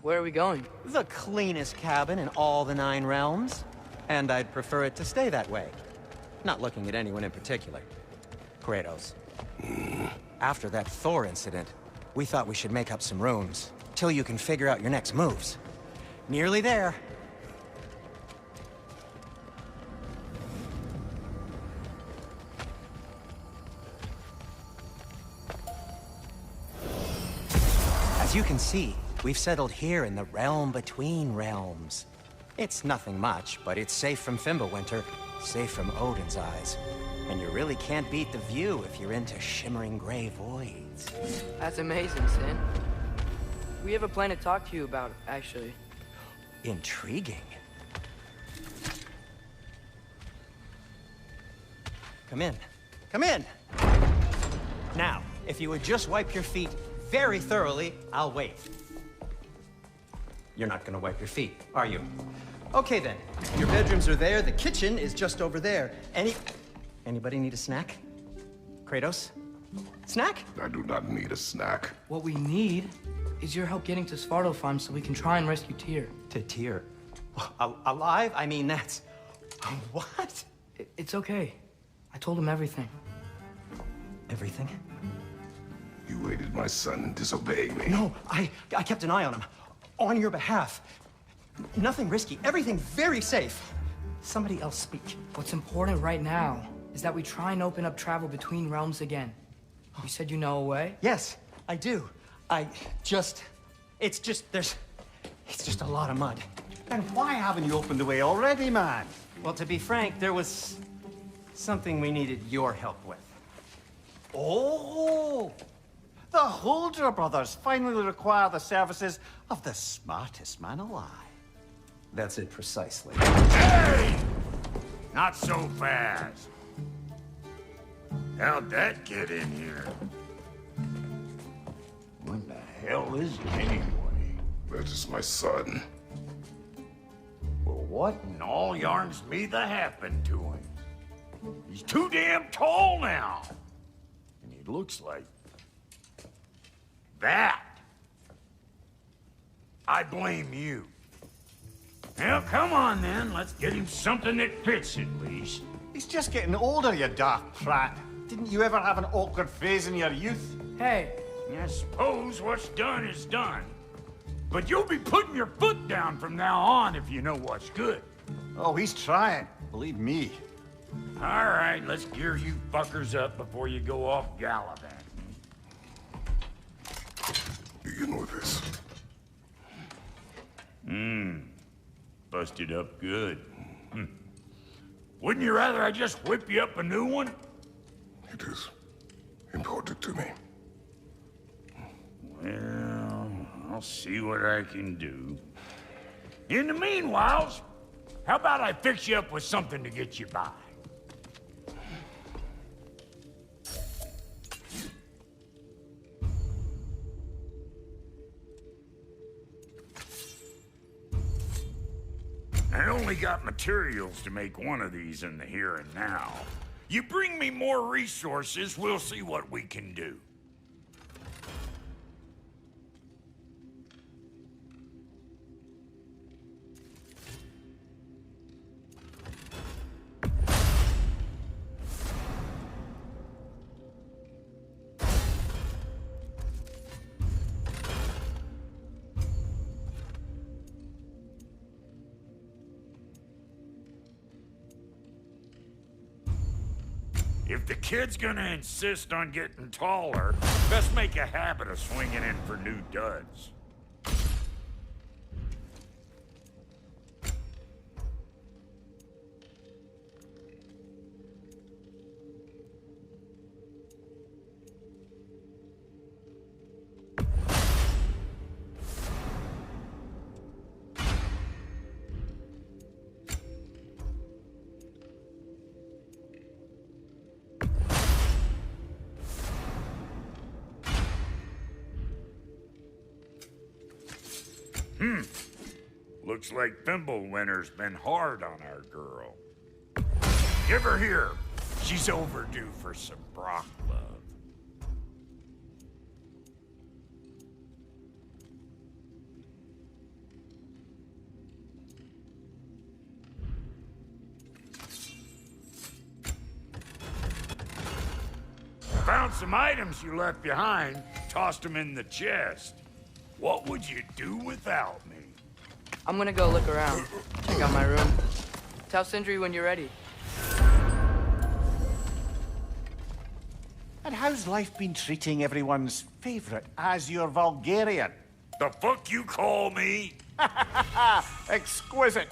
Where are we going? The cleanest cabin in all the 9 realms. And I'd prefer it to stay that way. Not looking at anyone in particular. Kratos. After that Thor incident, we thought we should make up some rooms, till you can figure out your next moves. Nearly there. As you can see, we've settled here in the realm between realms. It's nothing much, but it's safe from Fimbulwinter, safe from Odin's eyes. And you really can't beat the view if you're into shimmering gray voids. That's amazing, Sin. We have a plan to talk to you about, actually. Intriguing. Come in. Come in! Now, if you would just wipe your feet very thoroughly, I'll wait. You're not gonna wipe your feet, are you? Okay then. Your bedrooms are there, the kitchen is just over there. Anybody need a snack? Kratos? Snack? I do not need a snack. What we need is your help getting to Svartalfheim so we can try and rescue Tyr. To Tyr? Alive? I mean, that's... What? It's okay. I told him everything. Everything? You aided my son and disobeyed me. No, I kept an eye on him. On your behalf. Nothing risky. Everything very safe. Somebody else speak. What's important right now is that we try and open up travel between realms again. You said you know a way? Yes, I do. It's just a lot of mud. And why haven't you opened the way already, man? Well, to be frank, there was something we needed your help with. Oh! The Holder brothers finally require the services of the smartest man alive. That's it precisely. Hey! Not so fast. How'd that get in here? What the hell is it anyway? That is my son. Well, what in all yarns me that happened to him? He's too damn tall now. And he looks like... that. I blame you. Well, come on then. Let's get him something that fits at least. He's just getting older, you daft prat. Didn't you ever have an awkward phase in your youth? Hey! I suppose what's done is done. But you'll be putting your foot down from now on if you know what's good. Oh, he's trying. Believe me. All right, let's gear you fuckers up before you go off gallivanting. Begin with this. Busted up good. Wouldn't you rather I just whip you up a new one? It is important to me. Well, I'll see what I can do. In the meanwhile, how about I fix you up with something to get you by? I only got materials to make one of these in the here and now. You bring me more resources, we'll see what we can do. If the kid's gonna insist on getting taller, best make a habit of swinging in for new duds. Looks like Fimbulwinter's been hard on our girl. Give her here. She's overdue for some Brock love. found some items you left behind, tossed them in the chest. What would you do without me? I'm gonna go look around. Check out my room. Tell Sindri when you're ready. And how's life been treating everyone's favorite Æsir Vulgarian? The fuck you call me? Exquisite.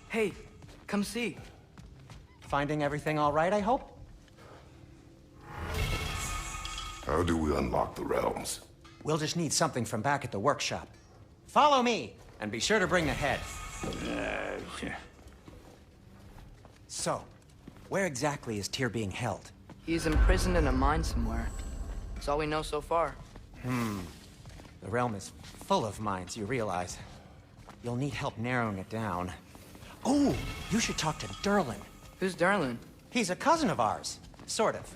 Hey, come see. Finding everything all right, I hope? How do we unlock the realms? We'll just need something from back at the workshop. Follow me, and be sure to bring the head. So, where exactly is Tyr being held? He's imprisoned in a mine somewhere. That's all we know so far. The realm is full of mines, you realize. You'll need help narrowing it down. Oh, you should talk to Durlin. Who's Darlin? He's a cousin of ours. Sort of.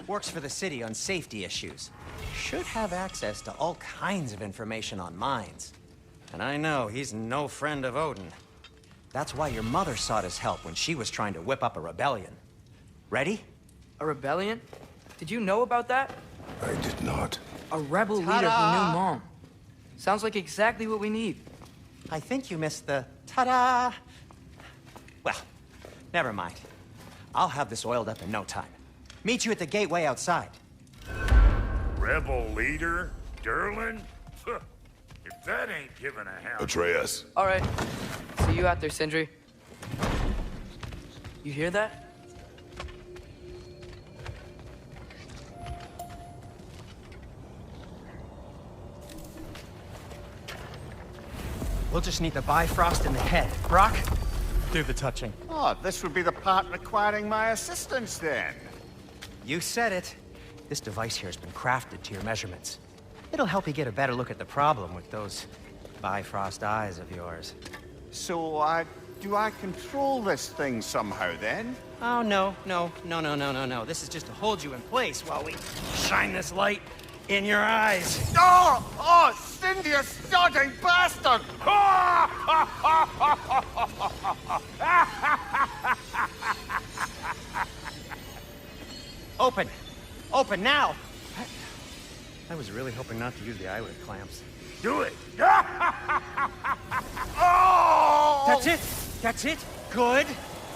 Works for the city on safety issues. Should have access to all kinds of information on mines. And I know he's no friend of Odin. That's why your mother sought his help when she was trying to whip up a rebellion. Ready? A rebellion? Did you know about that? I did not. A rebel leader who knew Mom. Sounds like exactly what we need. I think you missed the ta-da. Well, never mind. I'll have this oiled up in no time. Meet you at the gateway outside. Rebel leader? Durlin? If that ain't giving a hound. Atreus. All right. See you out there, Sindri. You hear that? We'll just need the Bifrost in the head. Brock, do the touching. Oh, this would be the part requiring my assistance then. You said it. This device here has been crafted to your measurements. It'll help you get a better look at the problem with those Bifrost eyes of yours. So, do I control this thing somehow then? Oh, no. This is just to hold you in place while we shine this light in your eyes. Oh, Cindy, you sodding bastard! Open! Open now! I was really hoping not to use the eyelid clamps. Do it! Oh! That's it! That's it! Good!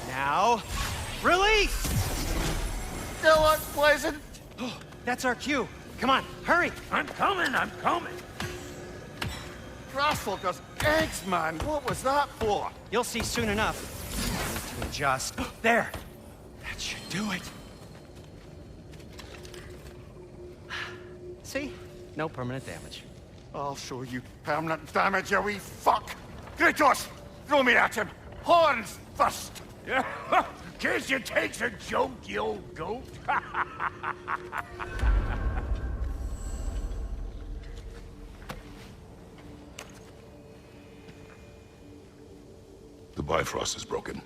Now, release! Still unpleasant. That's our cue. Come on, hurry! I'm coming! Grasshopper's eggs, man. What was that for? You'll see soon enough. I need to adjust. There! That should do it. See? No permanent damage. I'll show you permanent damage, you wee fuck. Kratos, throw me at him. Horns first. Yeah. Case you takes a joke, you old goat. The Bifrost is broken.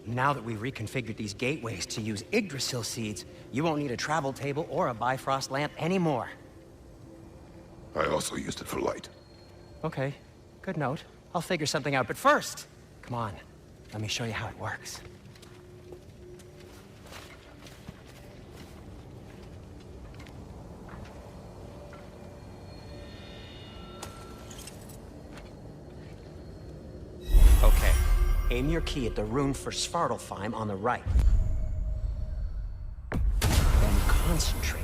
Now that we've reconfigured these gateways to use Yggdrasil seeds, you won't need a travel table or a Bifrost lamp anymore. I also used it for light. Okay, good note. I'll figure something out, but first, come on, let me show you how it works. Okay, aim your key at the rune for Svartalfheim on the right. Then concentrate.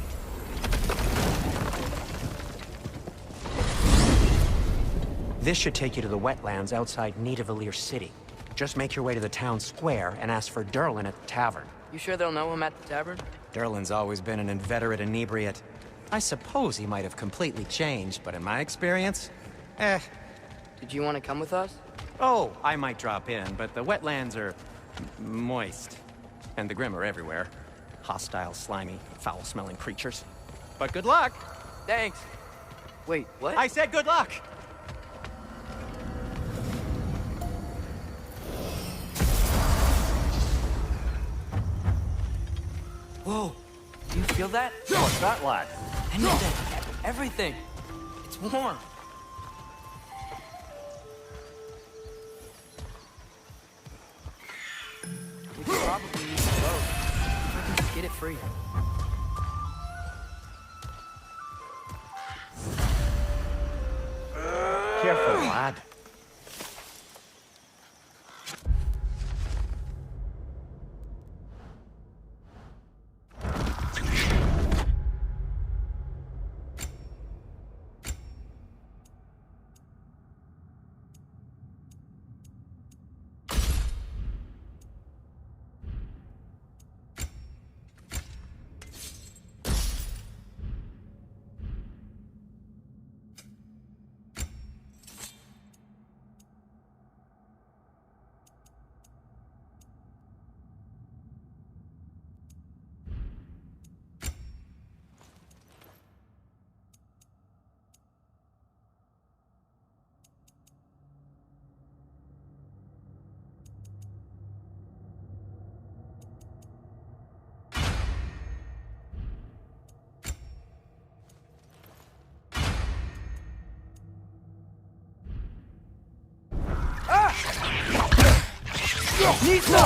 This should take you to the wetlands outside Nidavellir City. Just make your way to the town square and ask for Durlin at the tavern. You sure they'll know him at the tavern? Durlin's always been an inveterate inebriate. I suppose he might have completely changed, but in my experience, Did you want to come with us? Oh, I might drop in, but the wetlands are moist. And the Grim are everywhere. Hostile, slimy, foul-smelling creatures. But good luck! Thanks. Wait, what? I said good luck! Whoa, do you feel that? What's that, lad? Anything. everything. It's warm. We could probably use the boat. If I can just get it free. Careful, lad. Nisa!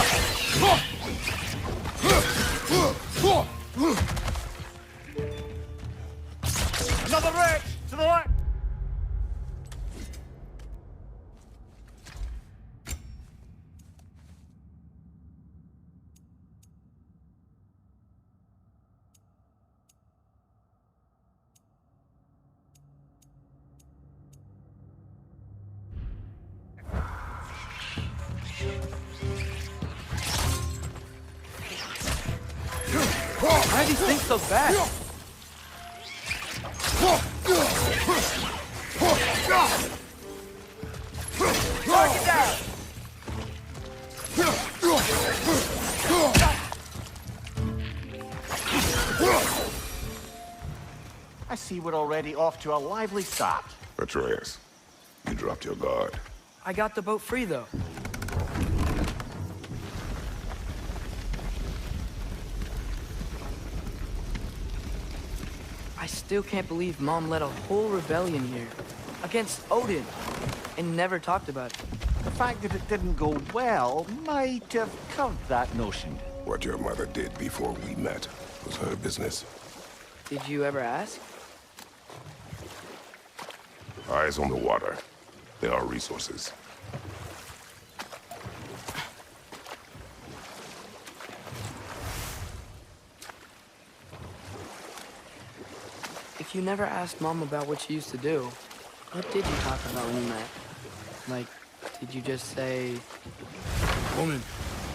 Another wreck! To the left! Why are these things so fast? Knock it down! I see we're already off to a lively start. Atreus, you dropped your guard. I got the boat free, though. I still can't believe Mom led a whole rebellion here. Against Odin. And never talked about it. The fact that it didn't go well might have curbed that notion. What your mother did before we met was her business. Did you ever ask? Eyes on the water. There are resources. If you never asked Mom about what she used to do, what did you talk about when you met? Like, did you just say, "Woman,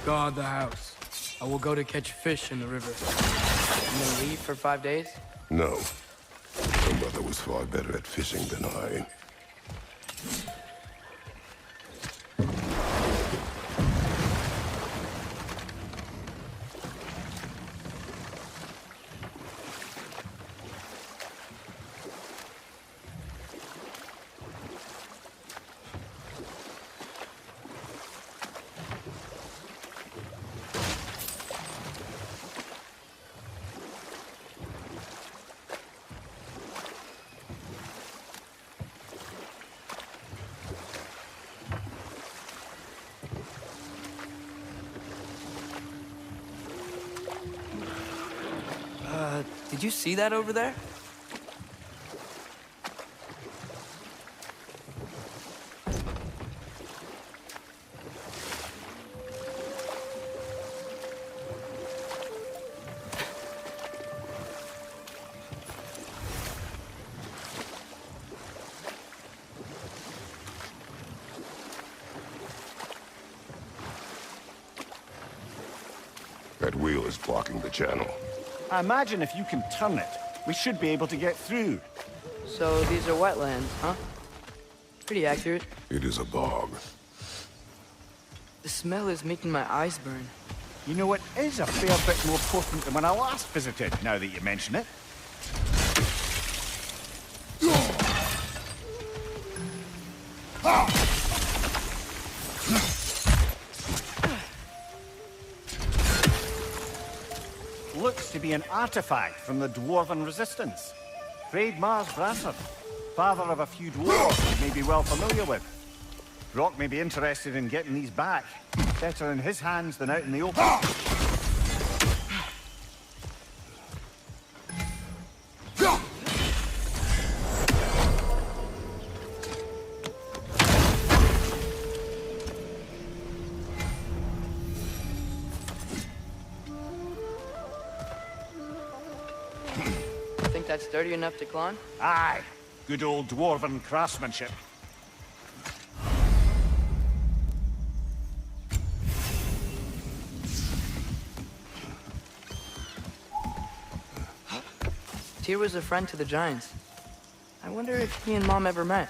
guard the house. I will go to catch fish in the river." And then leave for 5 days? No. Your mother was far better at fishing than I. Did you see that over there? That wheel is blocking the channel. I imagine if you can turn it, we should be able to get through. So these are wetlands, huh? Pretty accurate. It is a bog. The smell is making my eyes burn. You know, it is a fair bit more potent than when I last visited, now that you mention it. Looks to be an artifact from the Dwarven resistance. Freyed Mars Brassard, father of a few dwarves you may be well familiar with. Brock may be interested in getting these back. Better in his hands than out in the open. Think that's sturdy enough to climb? Aye, good old dwarven craftsmanship. Tyr was a friend to the Giants. I wonder if he and Mom ever met.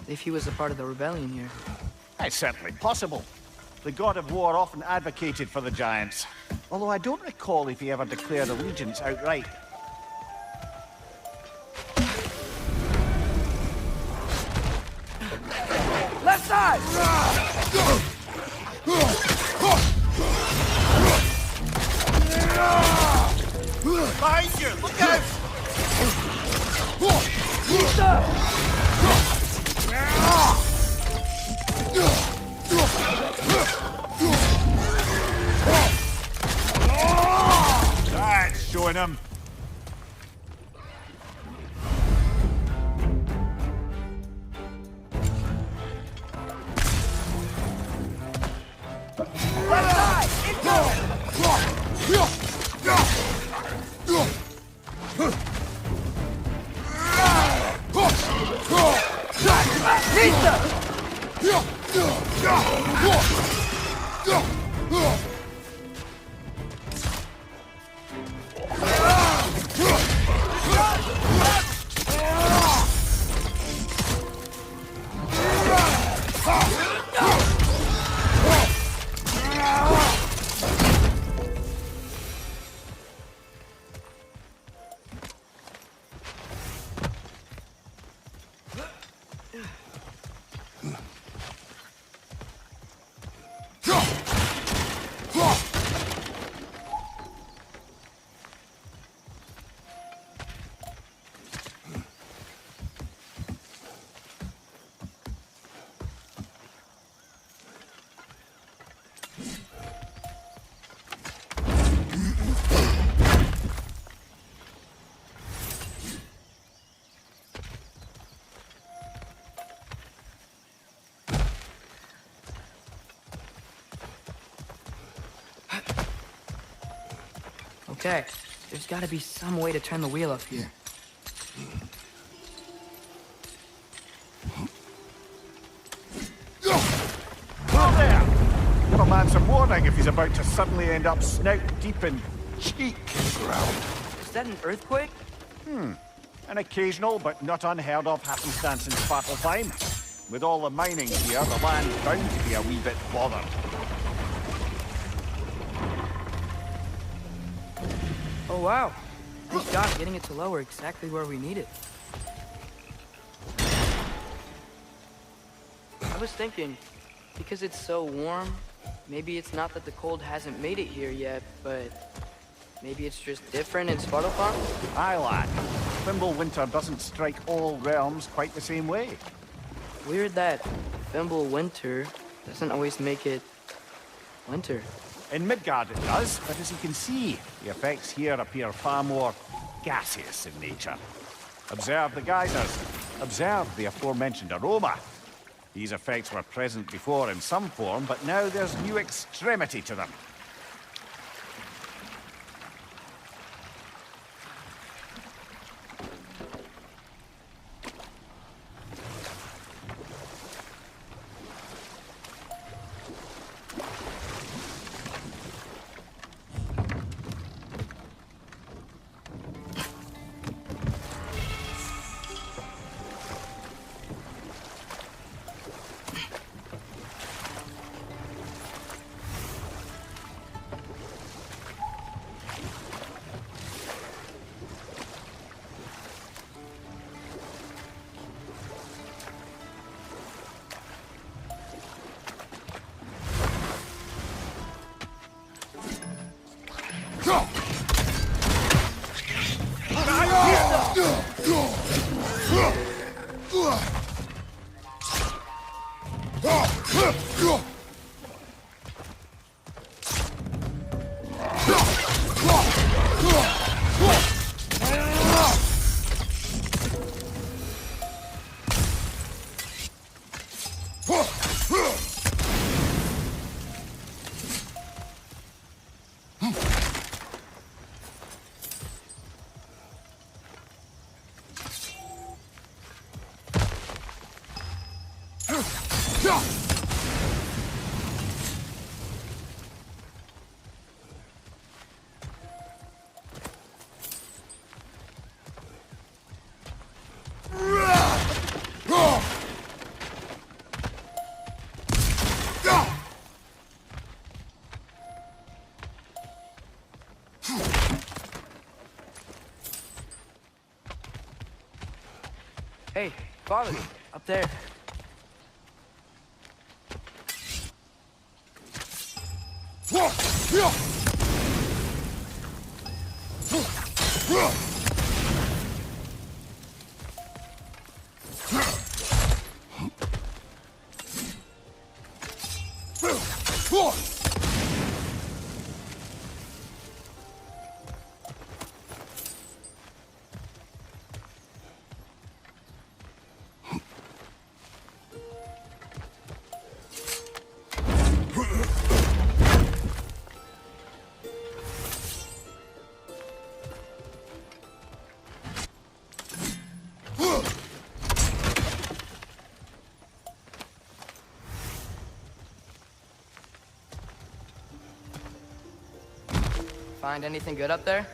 If he was a part of the rebellion here. It's certainly possible. The God of War often advocated for the Giants. Although I don't recall if he ever declared allegiance outright. Left side! Behind you! Look out! That's showing him. Okay, there's gotta be some way to turn the wheel up here. Oh, there! Give a man some warning if he's about to suddenly end up snout deep in cheek ground. Is that an earthquake? An occasional but not unheard of happenstance in Svartalfheim. With all the mining here, the land's bound to be a wee bit bothered. Oh wow. Nice job getting it to lower exactly where we need it. I was thinking, because it's so warm, maybe it's not that the cold hasn't made it here yet, but maybe it's just different in Svartalfheim? Aye, lad. Thimble winter doesn't strike all realms quite the same way. Weird that Thimble winter doesn't always make it winter. In Midgard it does, but as you can see, the effects here appear far more gaseous in nature. Observe the geysers. Observe the aforementioned aroma. These effects were present before in some form, but now there's new extremity to them. Hey, Father, up there. Find anything good up there?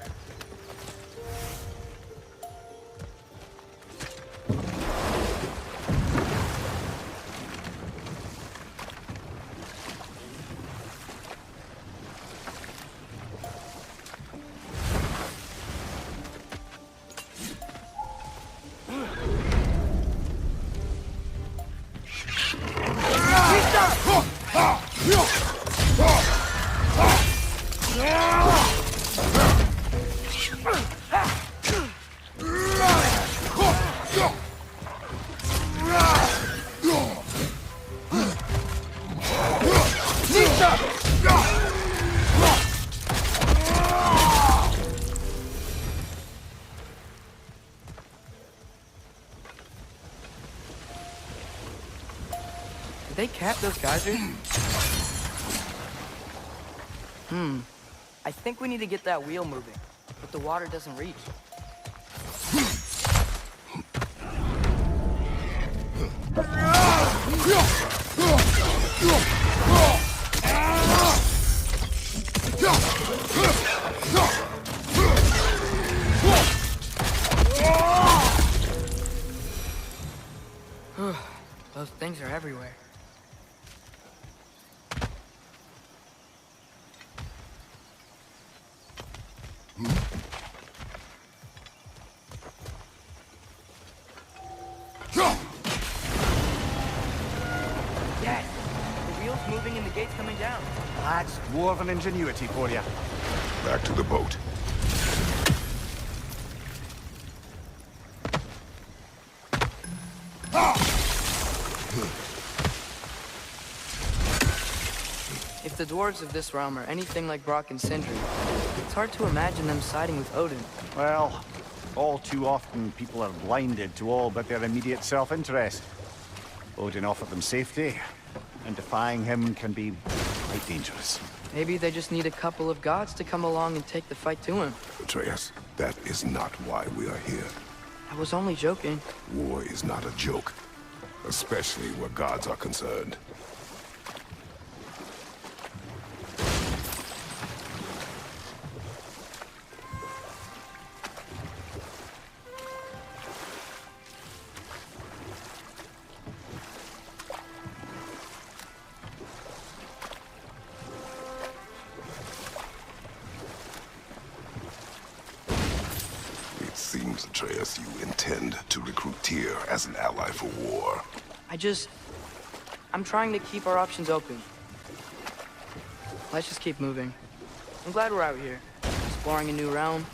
Did they cap those geysers? I think we need to get that wheel moving, but the water doesn't reach. Those things are everywhere. Yes, the wheel's moving and the gate's coming down. That's dwarven ingenuity for you. Back to the boat. If the dwarves of this realm are anything like Brock and Sindri, it's hard to imagine them siding with Odin. Well, all too often people are blinded to all but their immediate self-interest. Odin offered them safety, and defying him can be quite dangerous. Maybe they just need a couple of gods to come along and take the fight to him. Atreus, that is not why we are here. I was only joking. War is not a joke, especially where gods are concerned. It seems, Atreus, you intend to recruit Tyr as an ally for war. I'm trying to keep our options open. Let's just keep moving. I'm glad we're out here, exploring a new realm.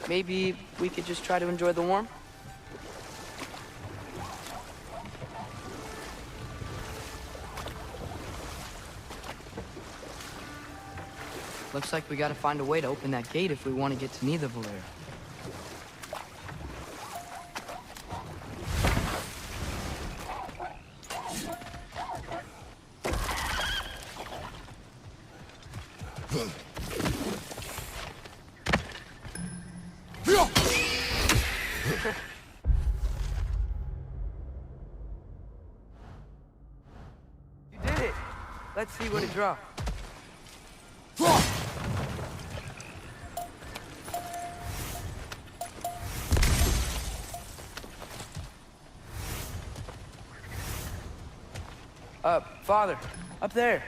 Maybe we could just try to enjoy the warmth? Looks like we gotta find a way to open that gate if we want to get to Nidavellir. You did it! Let's see what it dropped. Father, up there.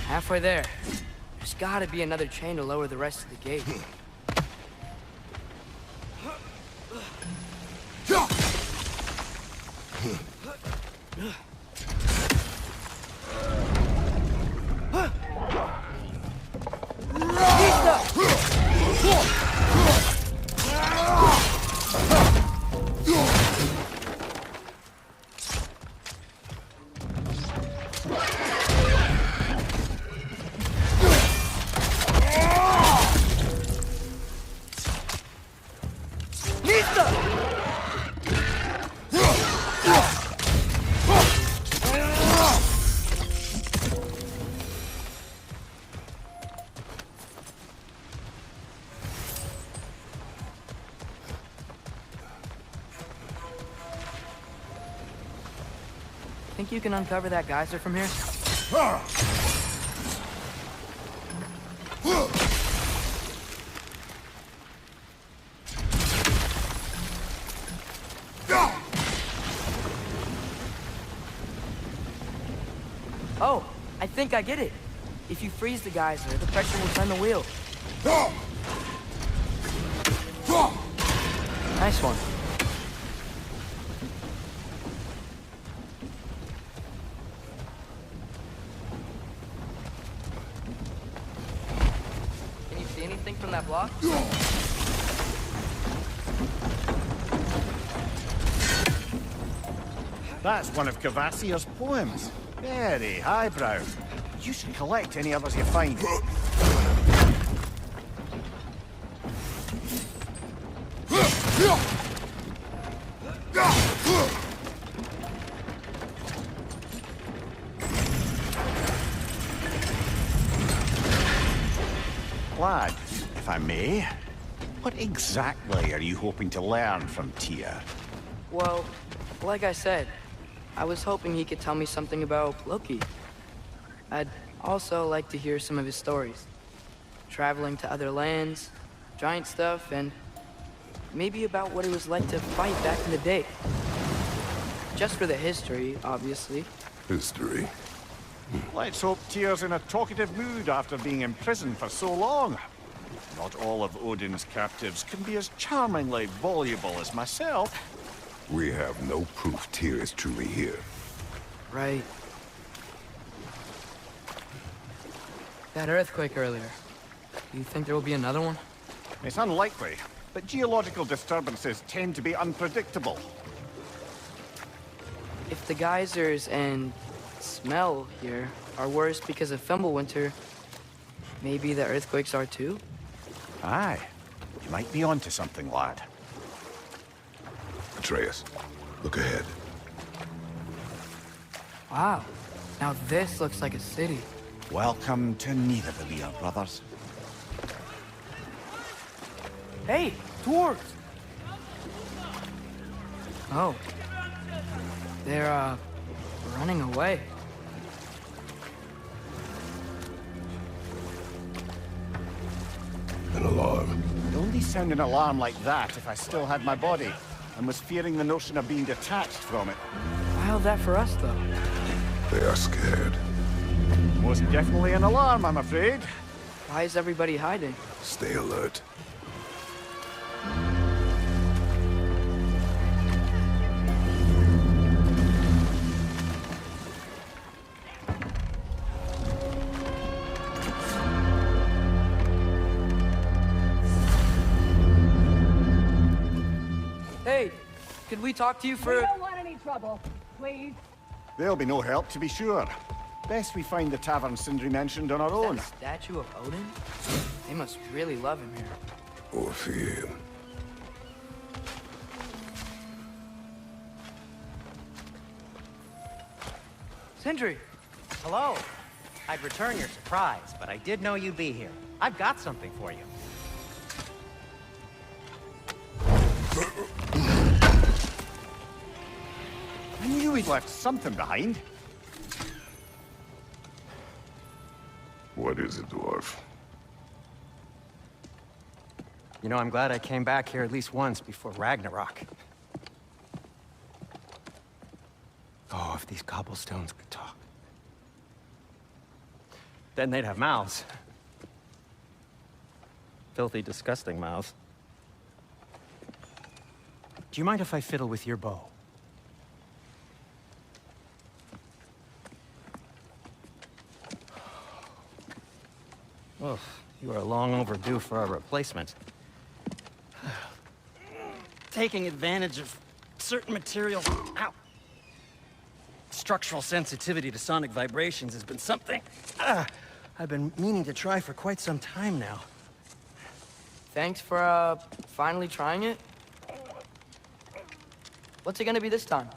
Halfway there. There's gotta be another chain to lower the rest of the gate. Think you can uncover that geyser from here? Oh, I think I get it. If you freeze the geyser, the pressure will turn the wheel. Nice one. Can you see anything from that block? That's one of Kvasir's poems. Very highbrow. You should collect any others you find. Lad, if I may, what exactly are you hoping to learn from Tyr? Well, like I said, I was hoping he could tell me something about Loki. I'd also like to hear some of his stories. Traveling to other lands, giant stuff, and maybe about what it was like to fight back in the day. Just for the history, obviously. History. Let's hope Tyr's in a talkative mood after being imprisoned for so long. Not all of Odin's captives can be as charmingly voluble as myself. We have no proof Tyr is truly here. Right. That earthquake earlier. Do you think there will be another one? It's unlikely, but geological disturbances tend to be unpredictable. If the geysers and smell here are worse because of Fimbulwinter, maybe the earthquakes are too? Aye. You might be onto something, lad. Atreus, look ahead. Wow. Now this looks like a city. Welcome to Nidavellir, brothers. Hey, dwarves! Oh. They're, running away. An alarm. I'd only sound an alarm like that if I still had my body, and was fearing the notion of being detached from it. Why held that for us, though? They are scared. Most definitely an alarm, I'm afraid. Why is everybody hiding? Stay alert. Could we talk to you We for... don't want any trouble, please. There'll be no help, to be sure. Best we find the tavern Sindri mentioned on our Is own. that a statue of Odin? They must really love him here. Or fear him. Sindri! Hello. I'd return your surprise, but I did know you'd be here. I've got something for you. I knew he'd left something behind. What is it, dwarf? You know, I'm glad I came back here at least once before Ragnarok. Oh, if these cobblestones could talk. Then they'd have mouths. Filthy, disgusting mouths. Do you mind if I fiddle with your bow? Oh, you are long overdue for a replacement. Taking advantage of certain materials. Ow. Structural sensitivity to sonic vibrations has been something I've been meaning to try for quite some time now. Thanks for, finally trying it. What's it gonna be this time?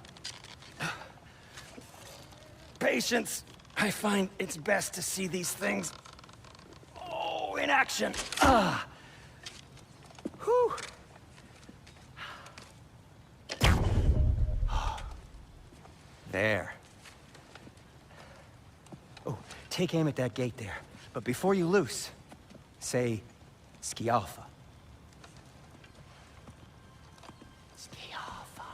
Patience. I find it's best to see these things, in action. Whew. There. Oh, take aim at that gate there. But before you loose, say, Skialfa. Skialfa.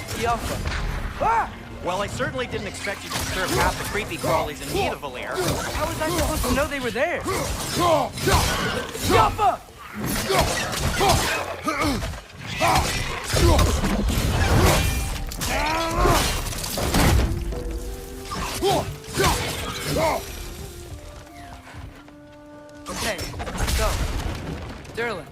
Skialfa. Ah! Well, I certainly didn't expect you to disturb half the creepy crawlies in need of Valir. How was I supposed to know they were there? Skialfa! Okay, let's go. Derlin.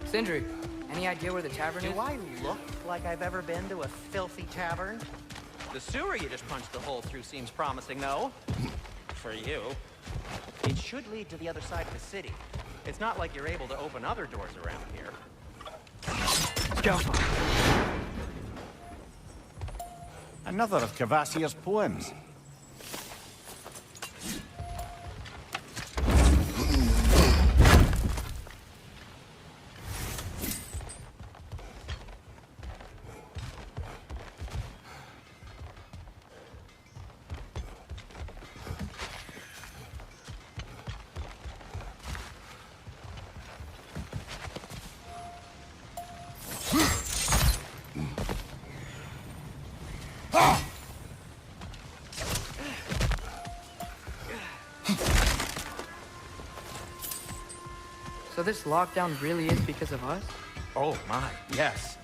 Sindri, any idea where the tavern is? Do I look like I've ever been to a filthy tavern? The sewer you just punched a hole through seems promising, though. For you. It should lead to the other side of the city. It's not like you're able to open other doors around here. Another of Kvasir's poems. So this lockdown really is because of us? Oh my, yes.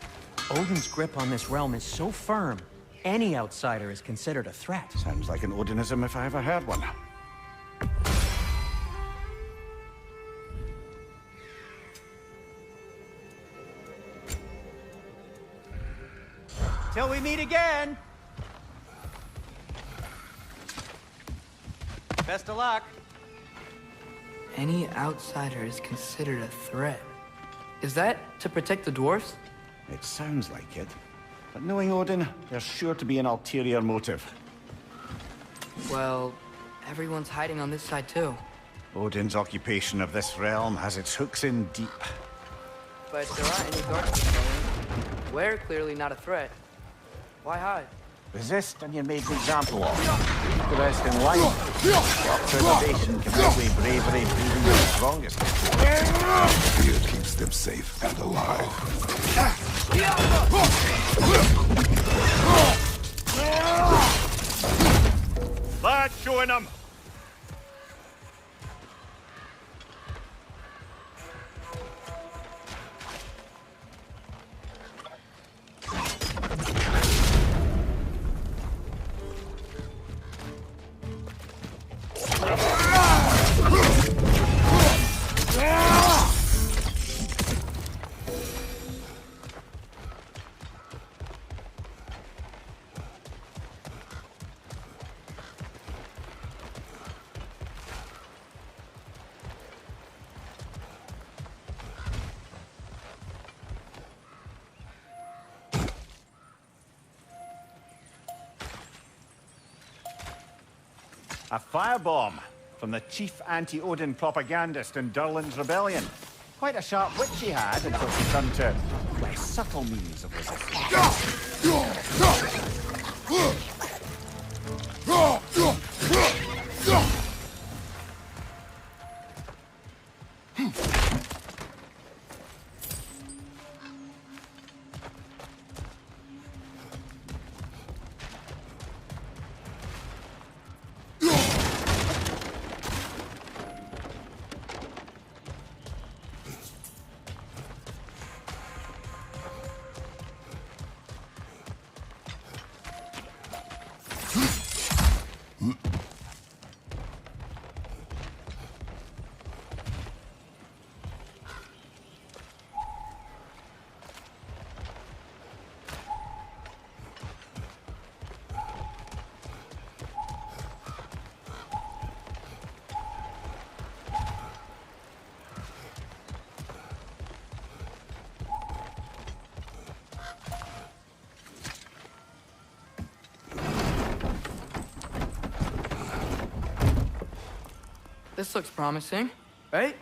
Odin's grip on this realm is so firm, any outsider is considered a threat. Sounds like an Odinism if I ever heard one. Till we meet again! Best of luck! Any outsider is considered a threat. Is that to protect the dwarves? It sounds like it. But knowing Odin, there's sure to be an ulterior motive. Well, everyone's hiding on this side too. Odin's occupation of this realm has its hooks in deep. But there aren't any guards patrolling. We're clearly not a threat. Why hide? Resist and you're made an example of. The rest in line. Self-preservation can outweigh bravery breeding the strongest. Fear keeps them safe and alive. Lad, showing them! A firebomb from the chief anti-Odin propagandist in Durlin's rebellion. Quite a sharp wit she had until she turned to less subtle means of resistance. This looks promising, right?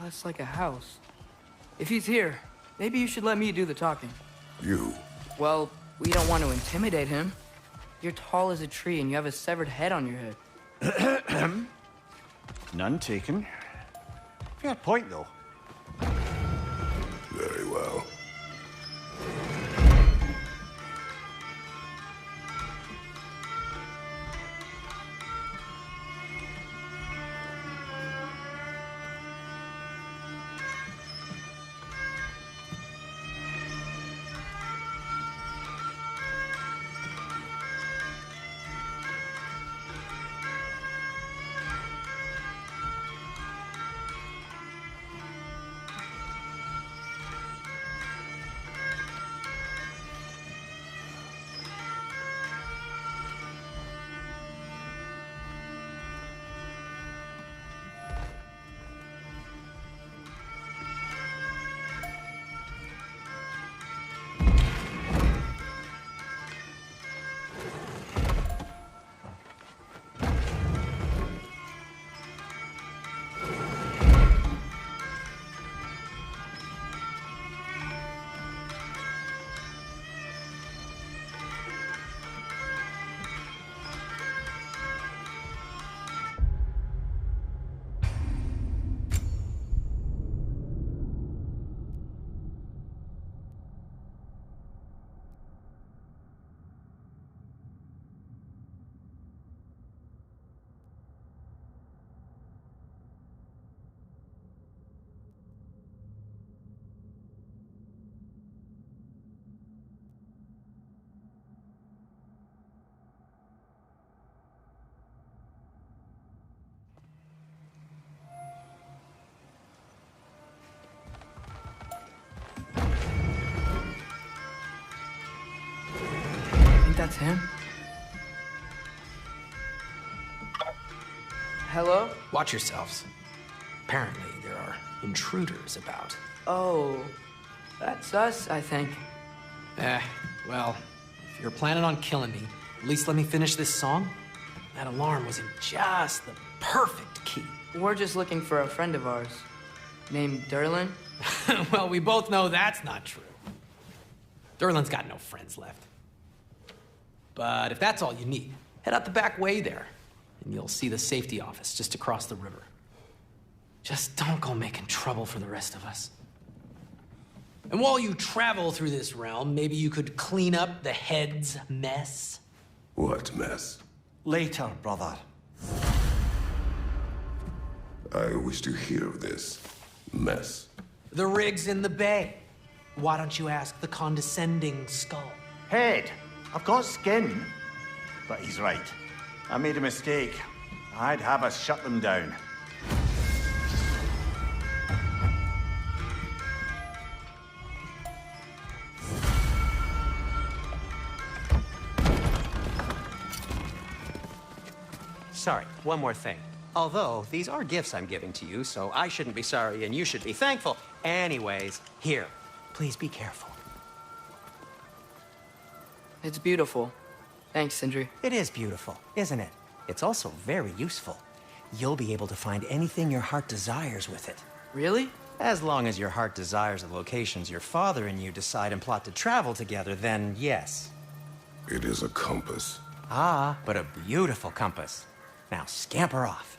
That's like a house. If he's here, maybe you should let me do the talking. You? Well, we don't want to intimidate him. You're tall as a tree and you have a severed head on your head. None taken. Fair point, though. Very well. That's him? Hello? Watch yourselves. Apparently, there are intruders about. Oh, that's us, I think. Well, if you're planning on killing me, at least let me finish this song. That alarm was in just the perfect key. We're just looking for a friend of ours, named Durlin. Well, we both know that's not true. Durlin's got no friends left. But if that's all you need, head out the back way there, and you'll see the safety office just across the river. Just don't go making trouble for the rest of us. And while you travel through this realm, maybe you could clean up the head's mess. What mess? Later, brother. I wish to hear of this mess. The rig's in the bay. Why don't you ask the condescending skull? Head. I've got skin. But he's right. I made a mistake. I'd have us shut them down. Sorry, one more thing. Although, these are gifts I'm giving to you, so I shouldn't be sorry and you should be thankful. Anyways, here, please be careful. It's beautiful. Thanks, Sindri. It is beautiful, isn't it? It's also very useful. You'll be able to find anything your heart desires with it. Really? As long as your heart desires the locations your father and you decide and plot to travel together, then yes. It is a compass. Ah, but a beautiful compass. Now scamper off.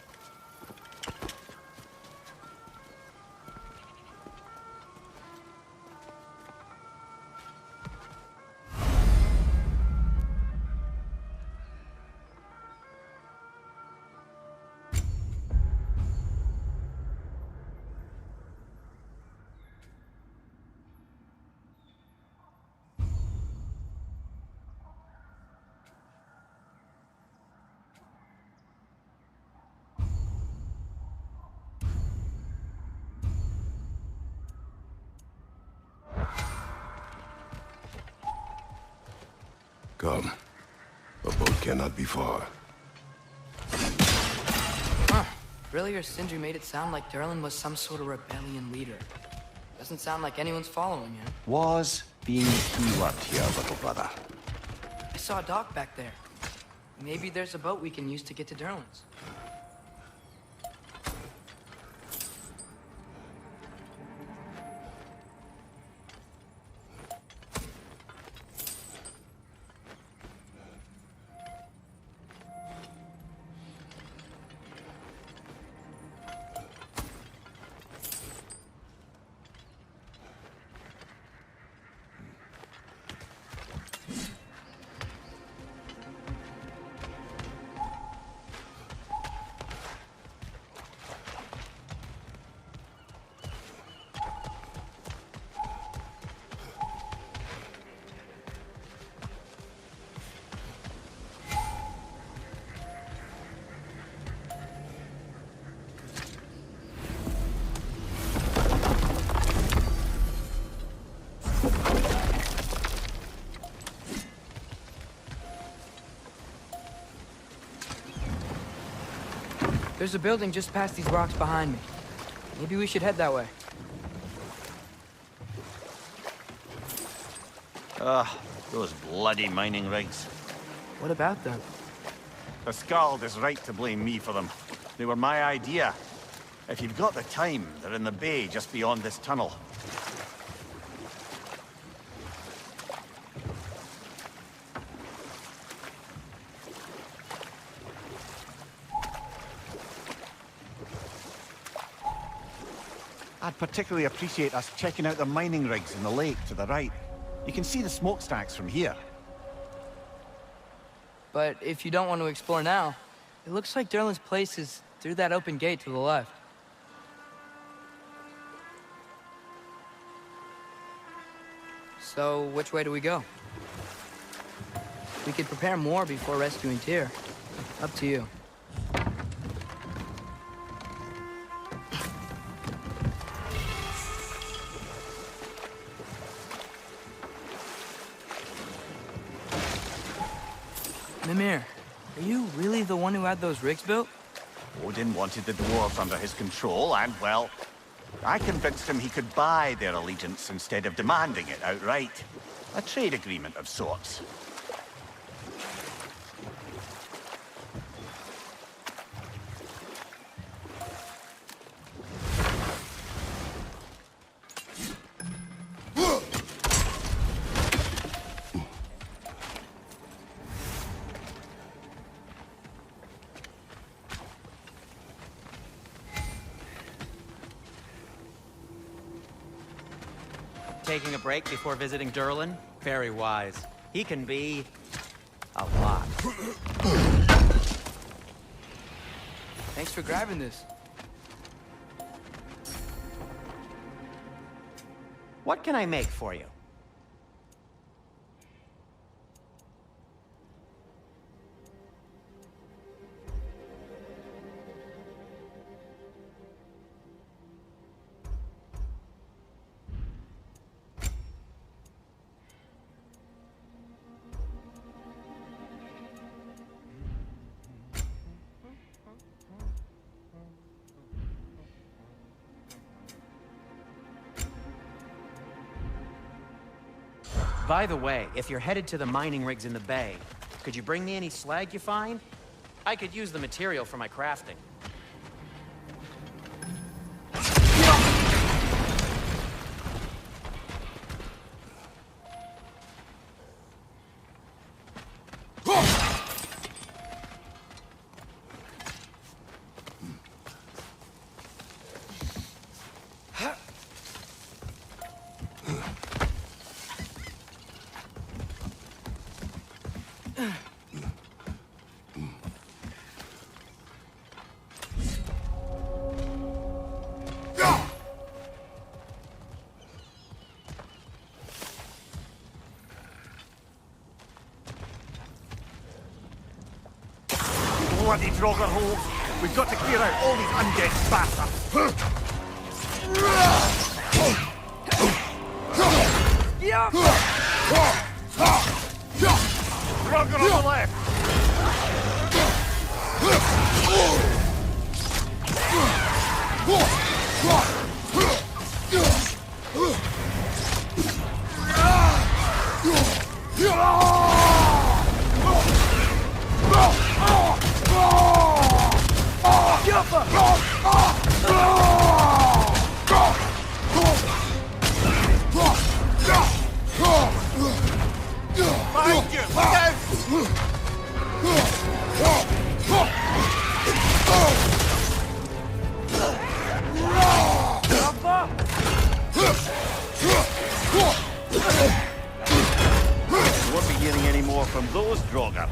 Come. A boat cannot be far. Huh. Earlier, Sindri made it sound like Durlin was some sort of rebellion leader. Doesn't sound like anyone's following him. Was being the key word here, little brother. I saw a dock back there. Maybe there's a boat we can use to get to Durlin's. There's a building just past these rocks behind me. Maybe we should head that way. Those bloody mining rigs. What about them? The Skald is right to blame me for them. They were my idea. If you've got the time, they're in the bay just beyond this tunnel. I'd particularly appreciate us checking out the mining rigs in the lake to the right. You can see the smokestacks from here. But if you don't want to explore now, it looks like Durlin's place is through that open gate to the left. So, which way do we go? We could prepare more before rescuing Tyr. Up to you. Mimir, are you really the one who had those rigs built? Odin wanted the dwarves under his control, and, well, I convinced him he could buy their allegiance instead of demanding it outright. A trade agreement of sorts. Taking a break before visiting Durlin? Very wise. He can be a lot. Thanks for grabbing this. What can I make for you? By the way, if you're headed to the mining rigs in the bay, could you bring me any slag you find? I could use the material for my crafting. Bloody Draugr holes! We've got to clear out all these undead bastards! Draugr on the left! Behind you! Look out! We won't be hearing any more from those Draugr.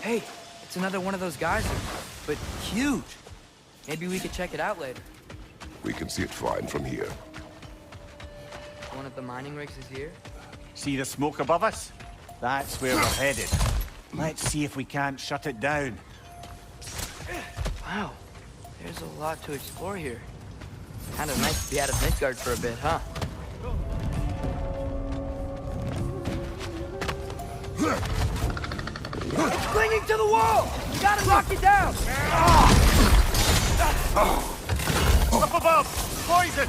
Hey, it's another one of those geysers, but huge. Maybe we could check it out later. We can see it fine from here. One of the mining rigs is here? See the smoke above us? That's where we're headed. Let's see if we can't shut it down. Wow, there's a lot to explore here. Kind of nice to be out of Midgard for a bit, huh? It's clinging to the wall! You gotta knock it down! Up above! Poison!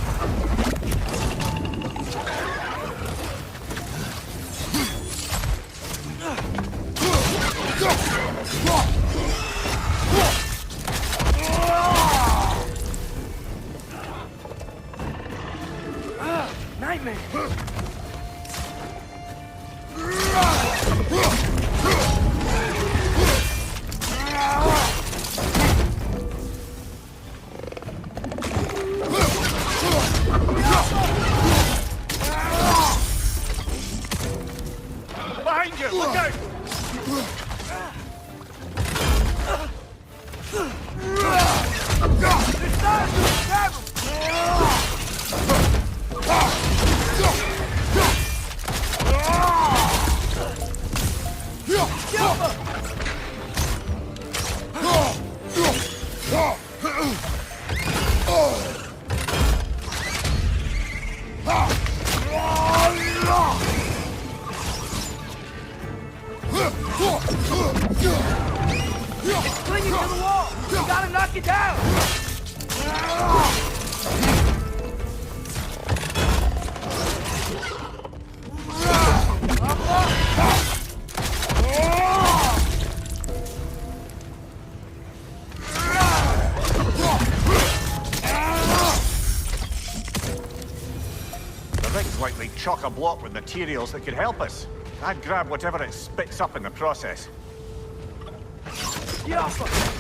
Nightmare! Behind you! Look out! Near the wall! We gotta knock it down! The rig's likely chock-a-block with materials that could help us. I'd grab whatever it spits up in the process. Get off of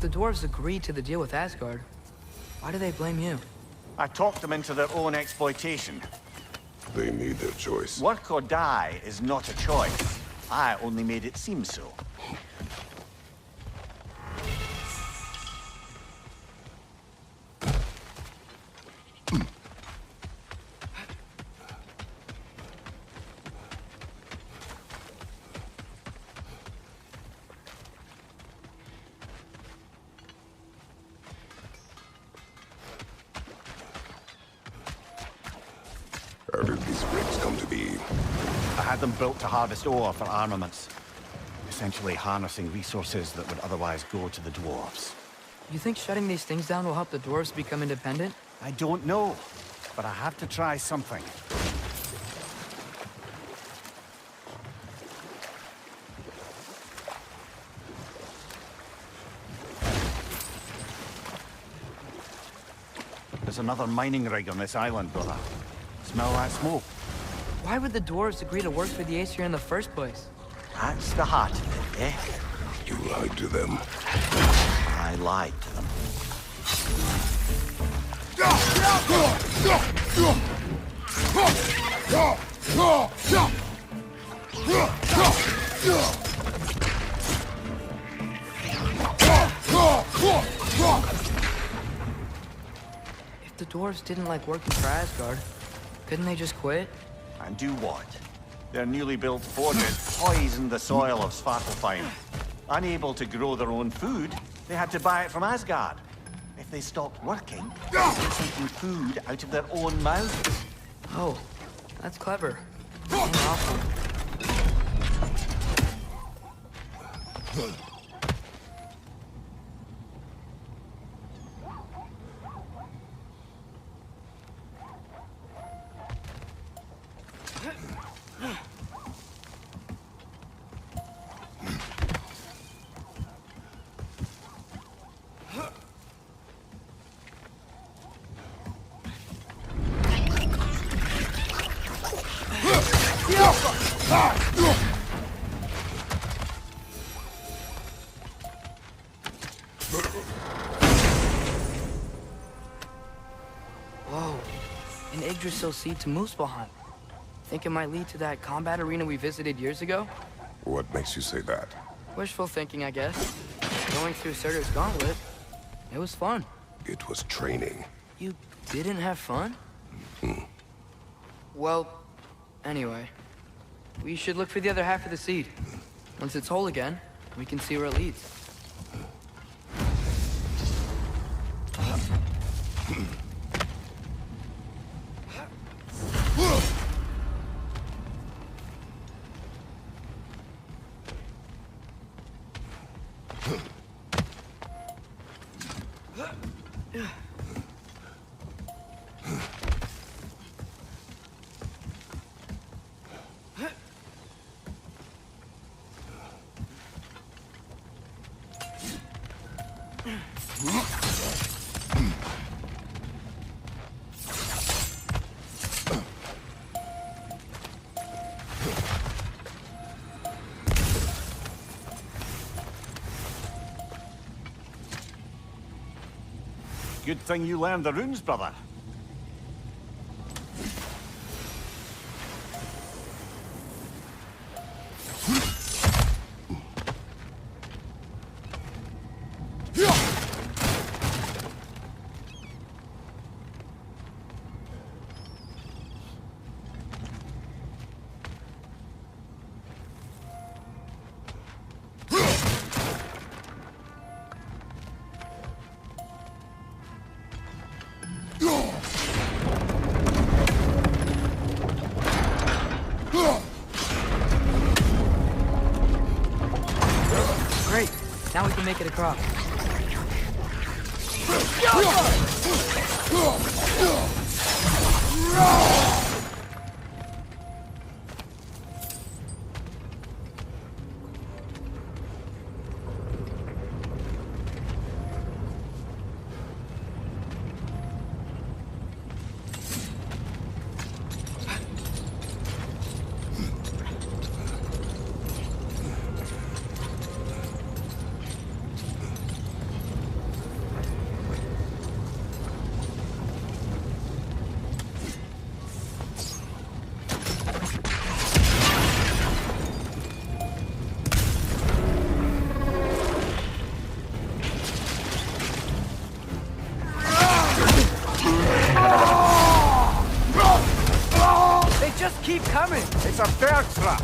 If the dwarves agreed to the deal with Asgard, why do they blame you? I talked them into their own exploitation. They made their choice. Work or die is not a choice. I only made it seem so. How did these rigs come to be? I had them built to harvest ore for armaments. Essentially harnessing resources that would otherwise go to the dwarves. You think shutting these things down will help the dwarves become independent? I don't know, but I have to try something. There's another mining rig on this island, brother. Smell that smoke? Why would the dwarves agree to work for the Æsir in the first place? That's the heart of it, eh? You lied to them. I lied to them. If the dwarves didn't like working for Asgard, couldn't they just quit? And do what? Their newly built forges poisoned the soil of Svartalfheim. Unable to grow their own food, they had to buy it from Asgard. If they stopped working, they were taking food out of their own mouths. Oh, that's clever. And awful. Whoa, an Yggdrasil seed to Muspelheim. Think it might lead to that combat arena we visited years ago? What makes you say that? Wishful thinking, I guess. Going through Surtur's gauntlet, it was fun. It was training. You didn't have fun? Well, anyway, we should look for the other half of the seed. Once it's whole again, we can see where it leads. Good thing you learned the runes, brother. Great, now we can make it across. Keep coming! It's a bear trap!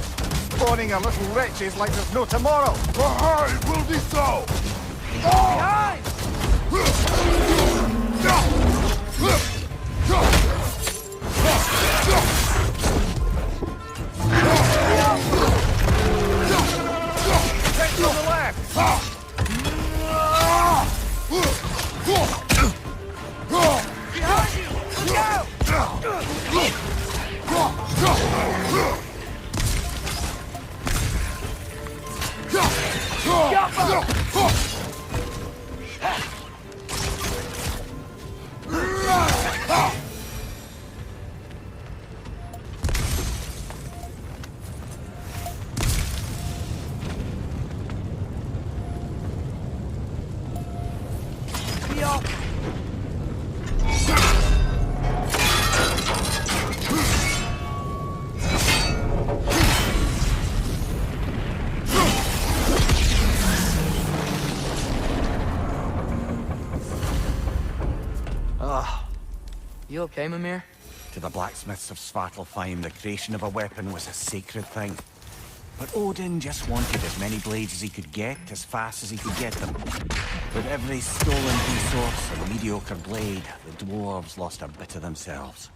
Spawning our little wretches like there's no tomorrow! Aye, will be so! Behind! Take to the left! Behind you! Look out! You okay, Mimir? To the blacksmiths of Svartalfheim, the creation of a weapon was a sacred thing. But Odin just wanted as many blades as he could get, as fast as he could get them. With every stolen resource and mediocre blade, the dwarves lost a bit of themselves.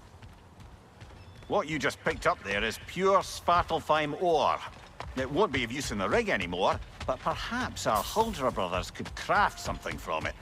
What you just picked up there is pure Svartalfheim ore. It won't be of use in the rig anymore, but perhaps our Huldra brothers could craft something from it.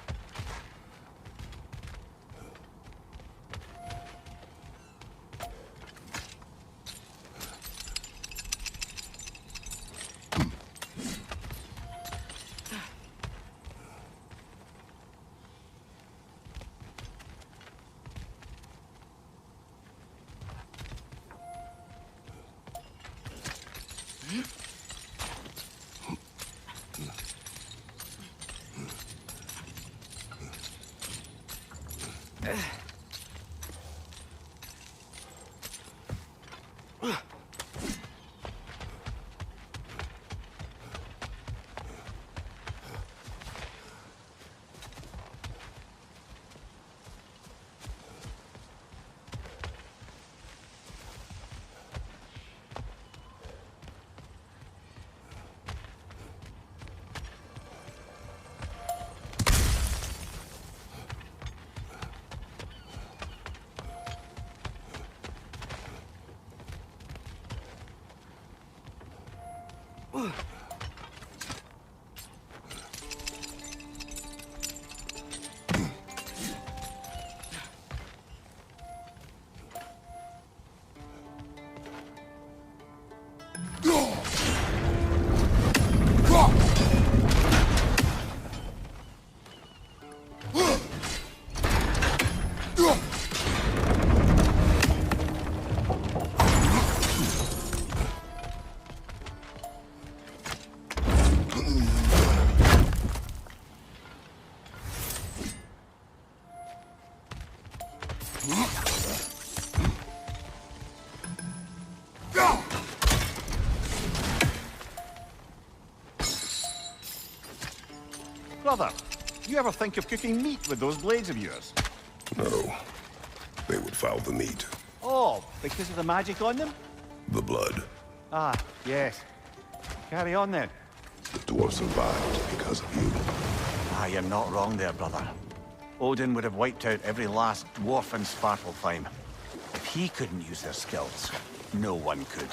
Brother, you ever think of cooking meat with those blades of yours? No. They would foul the meat. Oh, because of the magic on them? The blood. Ah, yes. Carry on then. The dwarves survived because of you. Ah, you're not wrong there, brother. Odin would have wiped out every last dwarf in Svartalfheim. If he couldn't use their skills, no one could.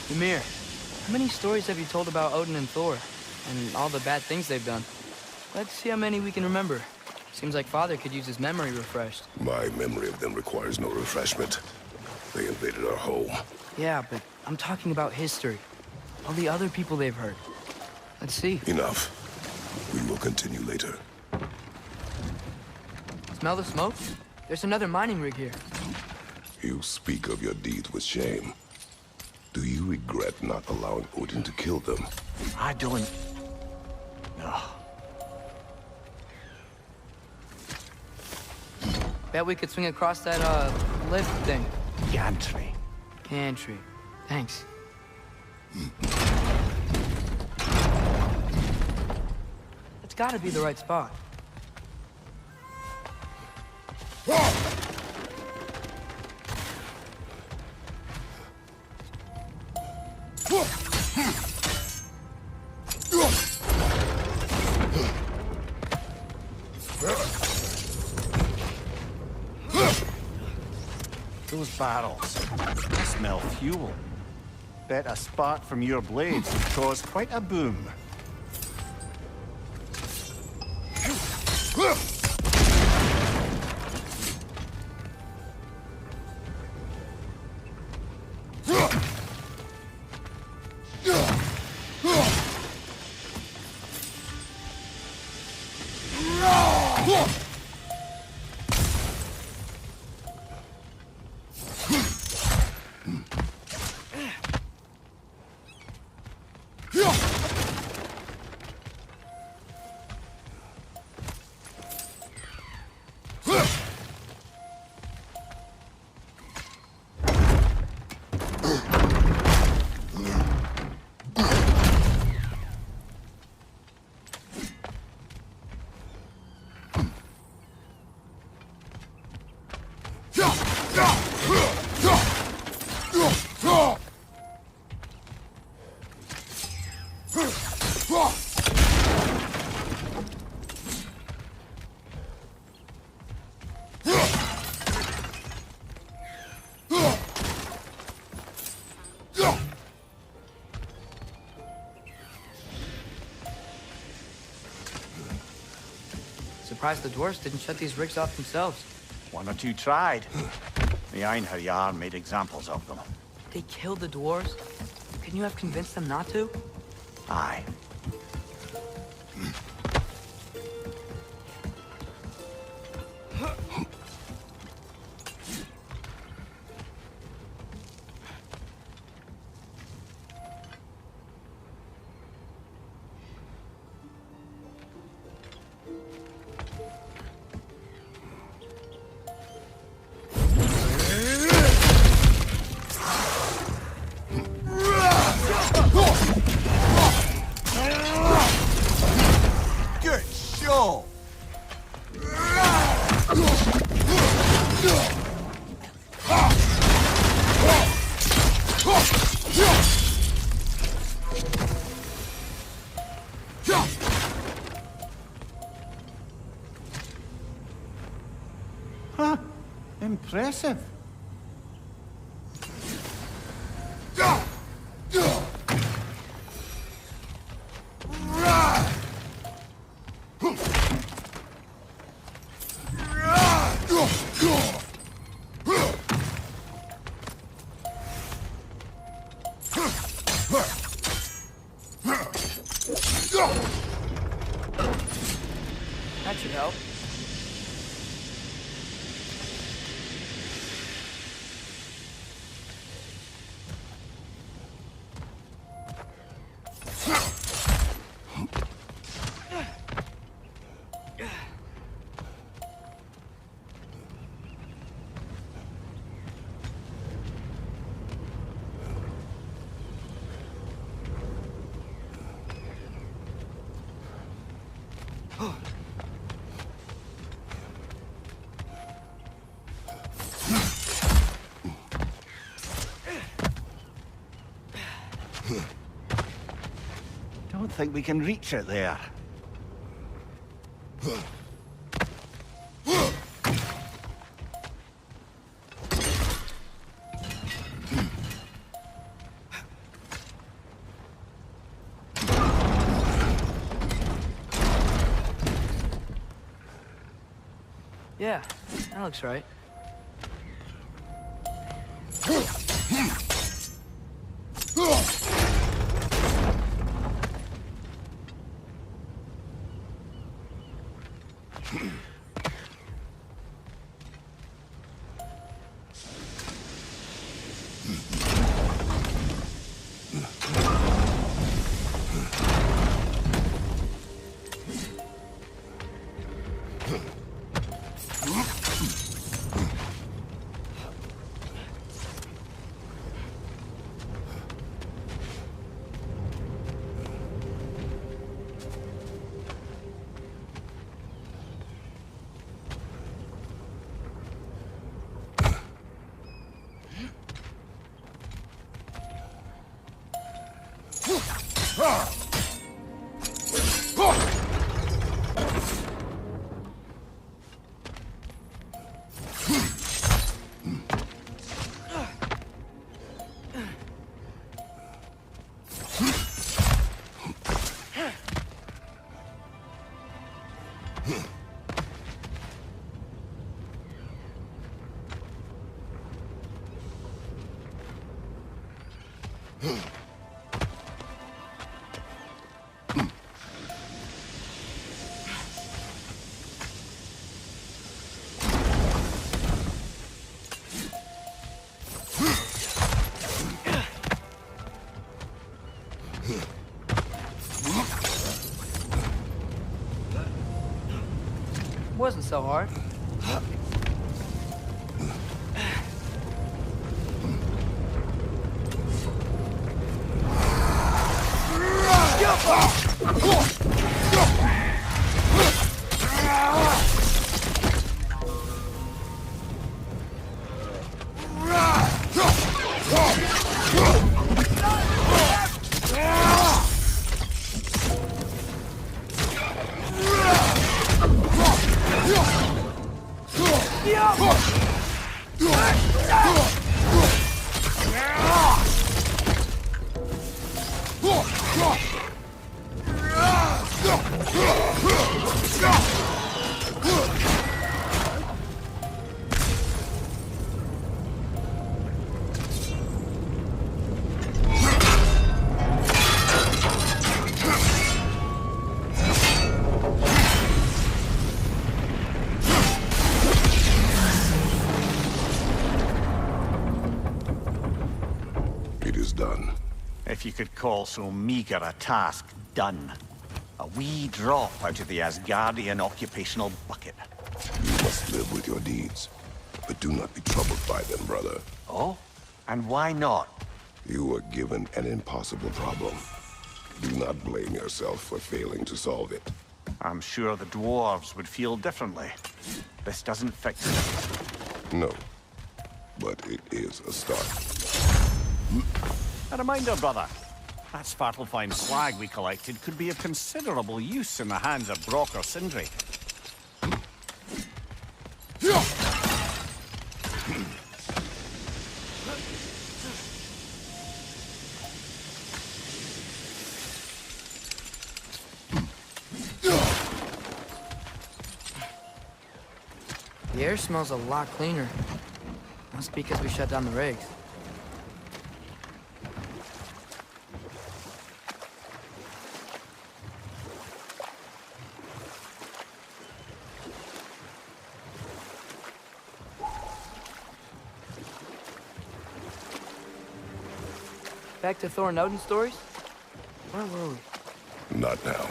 Ymir, how many stories have you told about Odin and Thor, and all the bad things they've done? Let's see how many we can remember. Seems like Father could use his memory refreshed. My memory of them requires no refreshment. They invaded our home. Yeah, but I'm talking about history. All the other people they've hurt. Let's see. Enough. We will continue later. Smell the smoke? There's another mining rig here. You speak of your deeds with shame. Do you regret not allowing Odin to kill them? I don't... No. Bet we could swing across that, lift thing. Gantry. Gantry. Thanks. It's gotta be the right spot. Those barrels smell fuel. Bet a spark from your blades would cause quite a boom. Surprised the dwarves didn't shut these rigs off themselves. One or two tried. The Einherjar made examples of them. They killed the dwarves? Couldn't you have convinced them not to? Aye. Impressive. That should help. Don't think we can reach it there. Yeah, that looks right. Wasn't so hard. If you could call so meager a task done. A wee drop out of the Asgardian occupational bucket. You must live with your deeds, but do not be troubled by them, brother. Oh? And why not? You were given an impossible problem. Do not blame yourself for failing to solve it. I'm sure the dwarves would feel differently. This doesn't fix it. No, but it is a start. A reminder, brother. That Svartalfheim slag we collected could be of considerable use in the hands of Brock or Sindri. The air smells a lot cleaner. Must be because we shut down the rigs. Back to Thor and Odin stories? Where were we? Not now.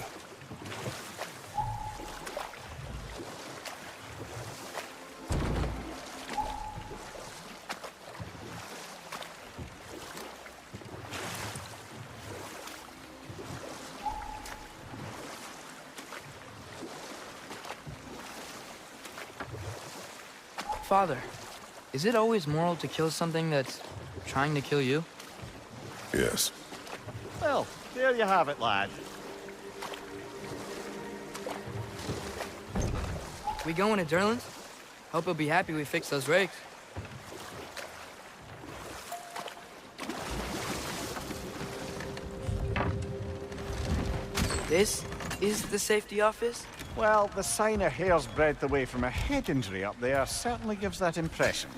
Father, is it always moral to kill something that's trying to kill you? Yes. Well, there you have it, lad. We going to Durlin's? Hope he'll be happy we fixed those rigs. This is the safety office? Well, the sign a hair's breadth away from a head injury up there certainly gives that impression.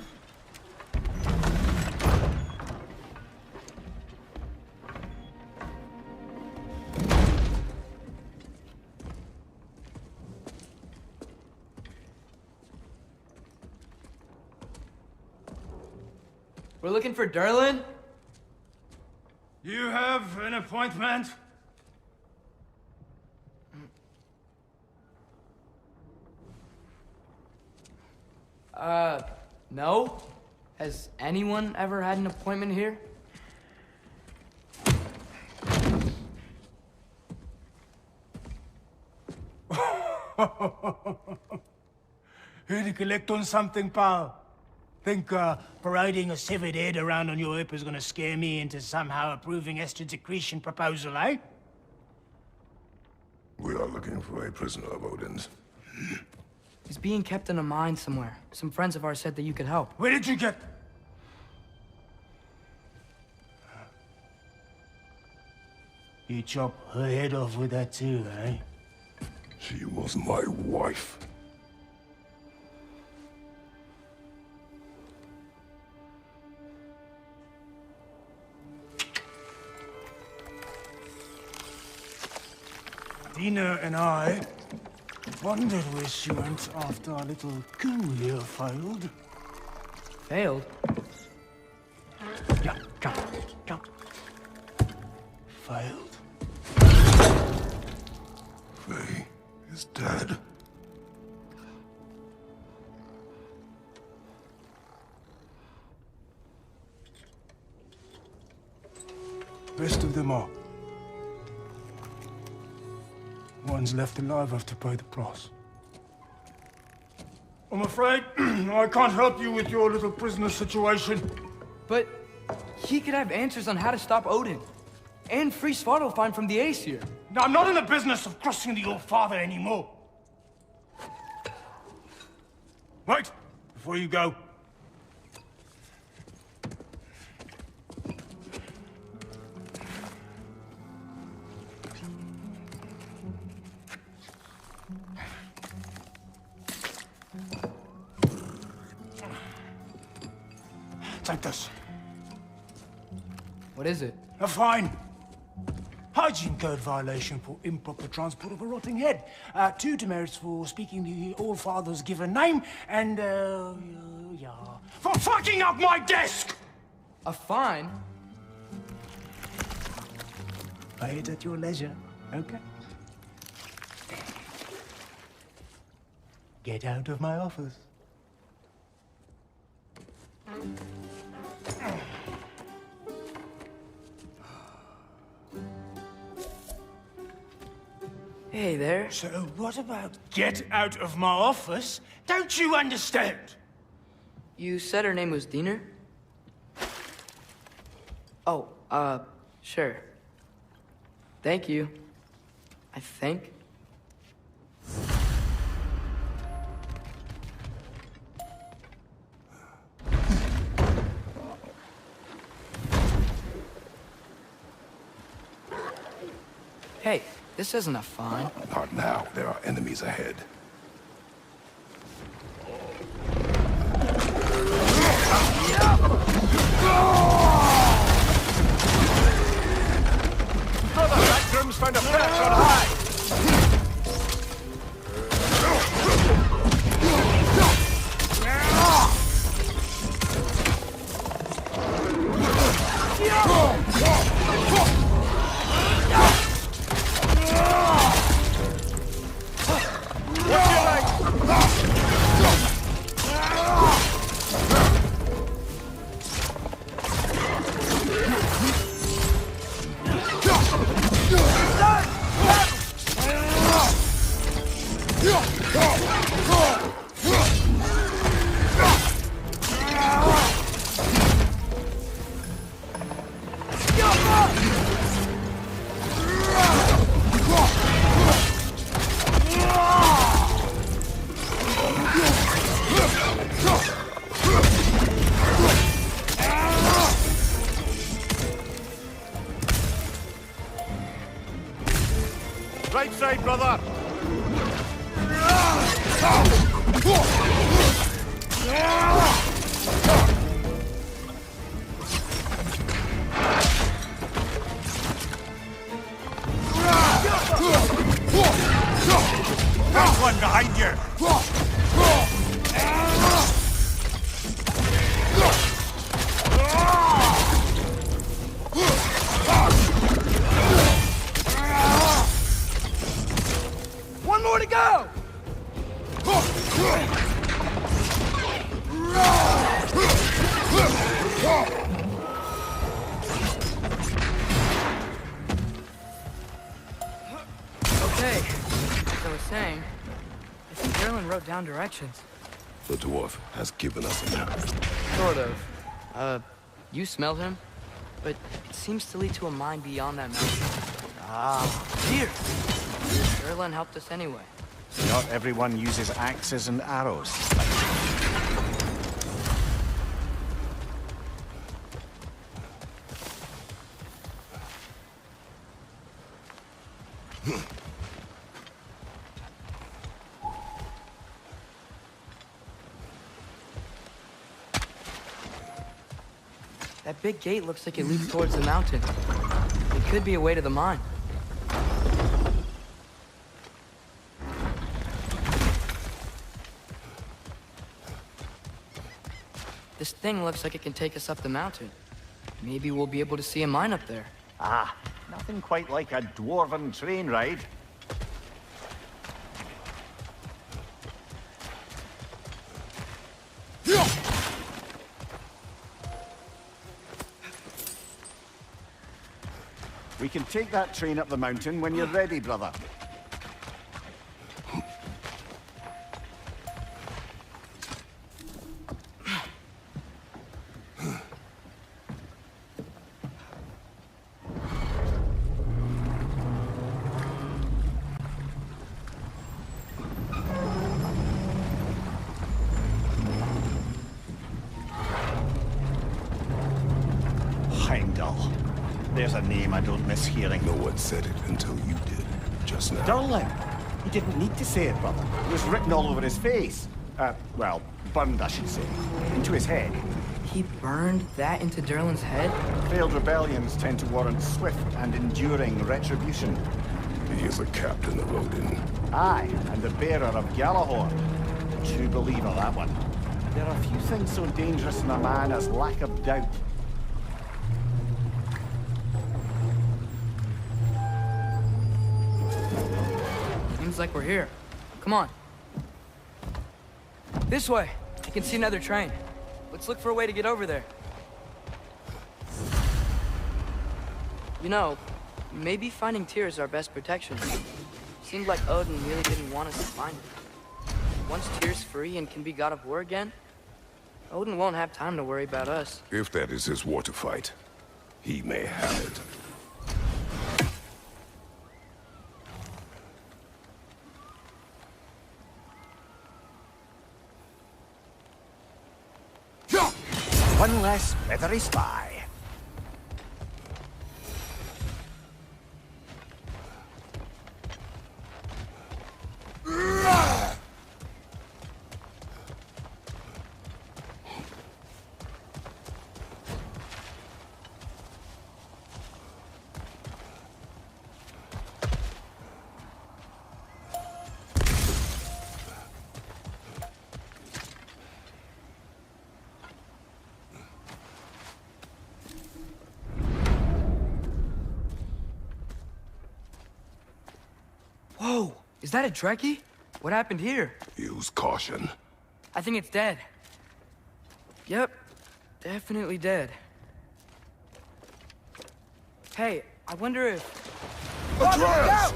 We're looking for Durlin? You have an appointment? No? Has anyone ever had an appointment here? Here to collect on something, pal? Think parading a severed head around on your hip is gonna scare me into somehow approving Esther's accretion proposal, eh? We are looking for a prisoner of Odin's. He's being kept in a mine somewhere. Some friends of ours said that you could help. Where did you get... You chop her head off with that too, eh? She was my wife. Dina and I wondered where she went after our little coup here failed. Failed? Jump. Failed. Faye is dead. Rest of them are. One's left alive have to pay the price. I'm afraid I can't help you with your little prisoner situation. But he could have answers on how to stop Odin. And free Svartalfheim from the Æsir. Now, I'm not in the business of crossing the old father anymore. Wait, before you go. Take this. What is it? A fine. Hygiene code violation for improper transport of a rotting head. 2 demerits for speaking the All-Father's given name, and, for fucking up my desk! A fine? Pay it at your leisure, okay? Get out of my office. Hey there. So what about get out of my office? Don't you understand? You said her name was Diener? Oh, sure. Thank you. I think. Hey, this isn't a fine. Not now. There are enemies ahead. Brother, that groom's found a perch on high! Right side, brother! There's one behind you! One more to go! Okay, as I was saying, I think Erlen wrote down directions. The dwarf has given us a map. Sort of. You smelled him? But it seems to lead to a mine beyond that mountain. Ah, here! Erlen helped us anyway. Not everyone uses axes and arrows. That big gate looks like it leads towards the mountain. It could be a way to the mine. This thing looks like it can take us up the mountain. Maybe we'll be able to see a mine up there. Ah, nothing quite like a dwarven train ride. We can take that train up the mountain when you're ready, brother. There's a name I don't miss hearing. No one said it until you did, just now. Durlin! He didn't need to say it, brother. It was written all over his face. Well, burned, I should say. Into his head. He burned that into Durlin's head? Failed rebellions tend to warrant swift and enduring retribution. He is a captain of Odin. Aye, and the bearer of Galahorn. A true believer, that one. There are few things so dangerous in a man as lack of doubt. Seems like we're here. Come on. This way. I can see another train. Let's look for a way to get over there. You know, maybe finding Tyr is our best protection. Seemed like Odin really didn't want us to find it. Once Tyr's free and can be God of War again, Odin won't have time to worry about us. If that is his war to fight, he may have it. One less feathery spy. Is that a Trekkie? What happened here? Use caution. I think it's dead. Yep, definitely dead. Hey, I wonder if... Atreus!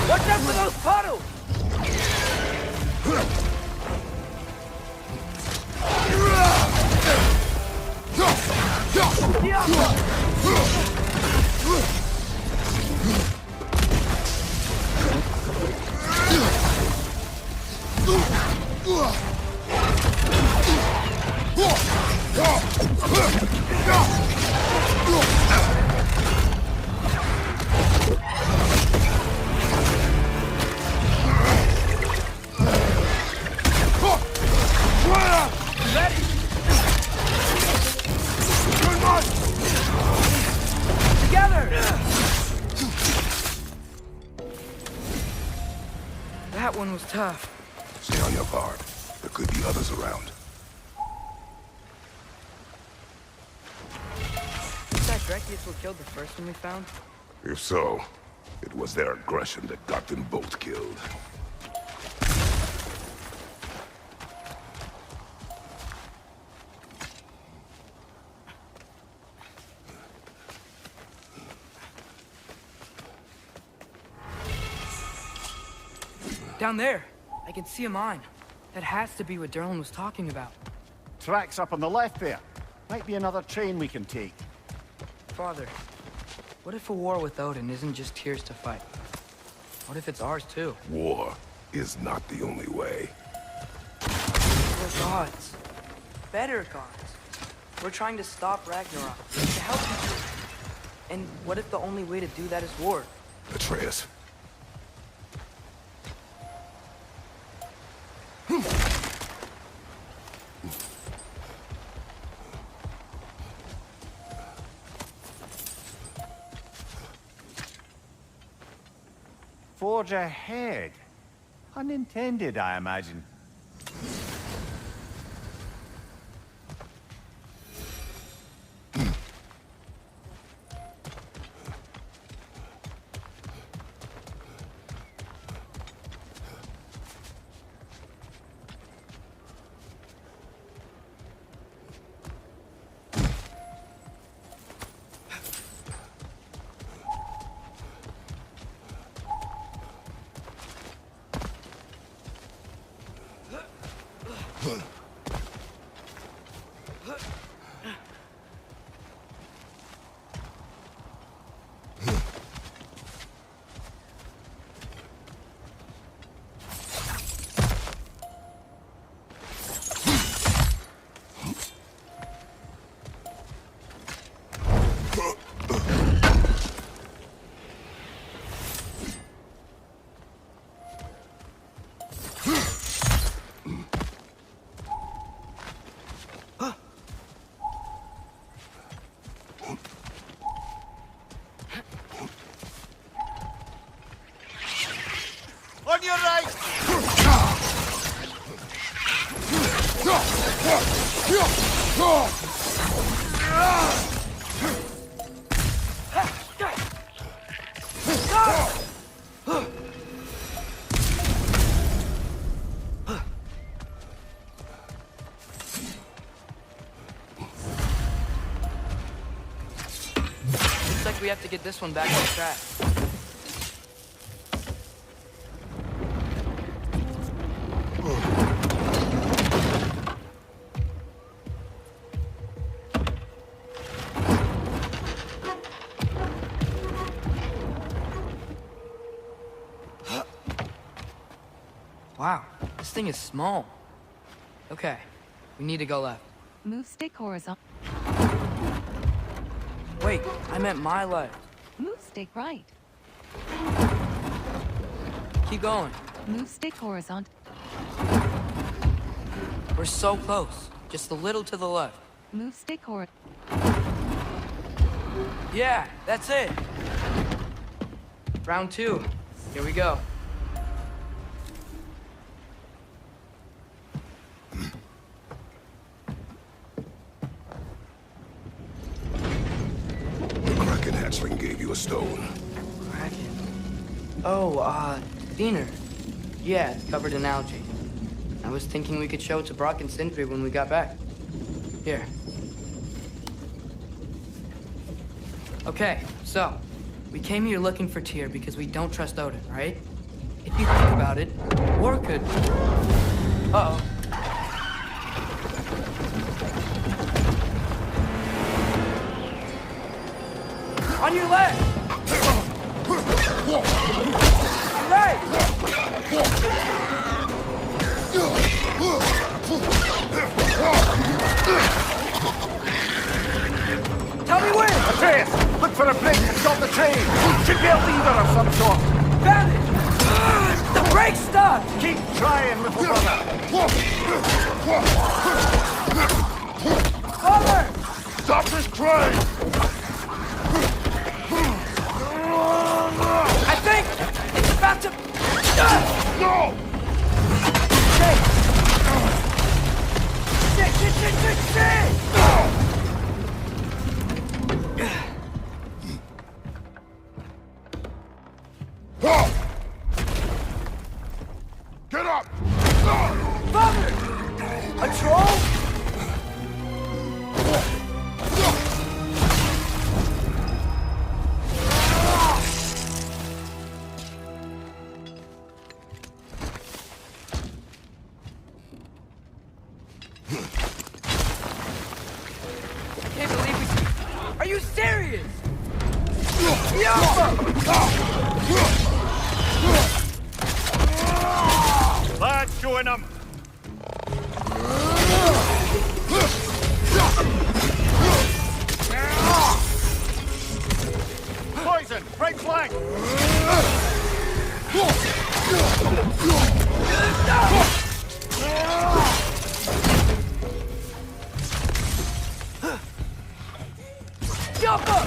Watch out for those puddles! That one was tough. Stay on your guard. There could be others around. Is that Drakius who killed the first one we found? If so, it was their aggression that got them both killed. Down there, I can see a mine. That has to be what Derlin was talking about. Tracks up on the left there. Might be another train we can take. Father, what if a war with Odin isn't just tears to fight? What if it's ours too? War is not the only way. We're gods. Better gods. We're trying to stop Ragnarok, to help people. And what if the only way to do that is war? Atreus. Forge ahead. Unintended, I imagine. On your right! Looks like we have to get this one back on track. Wow, this thing is small. Okay, we need to go left. Move stick horizontal. Wait, I meant my left. Move stick right. Keep going. Move stick horizontal. We're so close. Just a little to the left. Move stick horizontal. Yeah, that's it. Round 2. Here we go. The Kraken hatchling gave you a stone. Kraken. Oh, Diener. Yeah, it's covered in algae. I was thinking we could show it to Brock and Sindri when we got back. Here. Okay, so, we came here looking for Tyr because we don't trust Odin, right? If you think about it, war could... Uh-oh. On your left! Right! Tell me when! Atreus! Look for a bridge to stop the train! Should be a lever of some sort! Found it! The brake stopped! Keep trying, little brother! Over! Stop this train! I think it's about to... No! Shit! Get up! Father! A troll? I can't believe we... Are you serious? Lads, join them! Poison! Right flank! Jump up!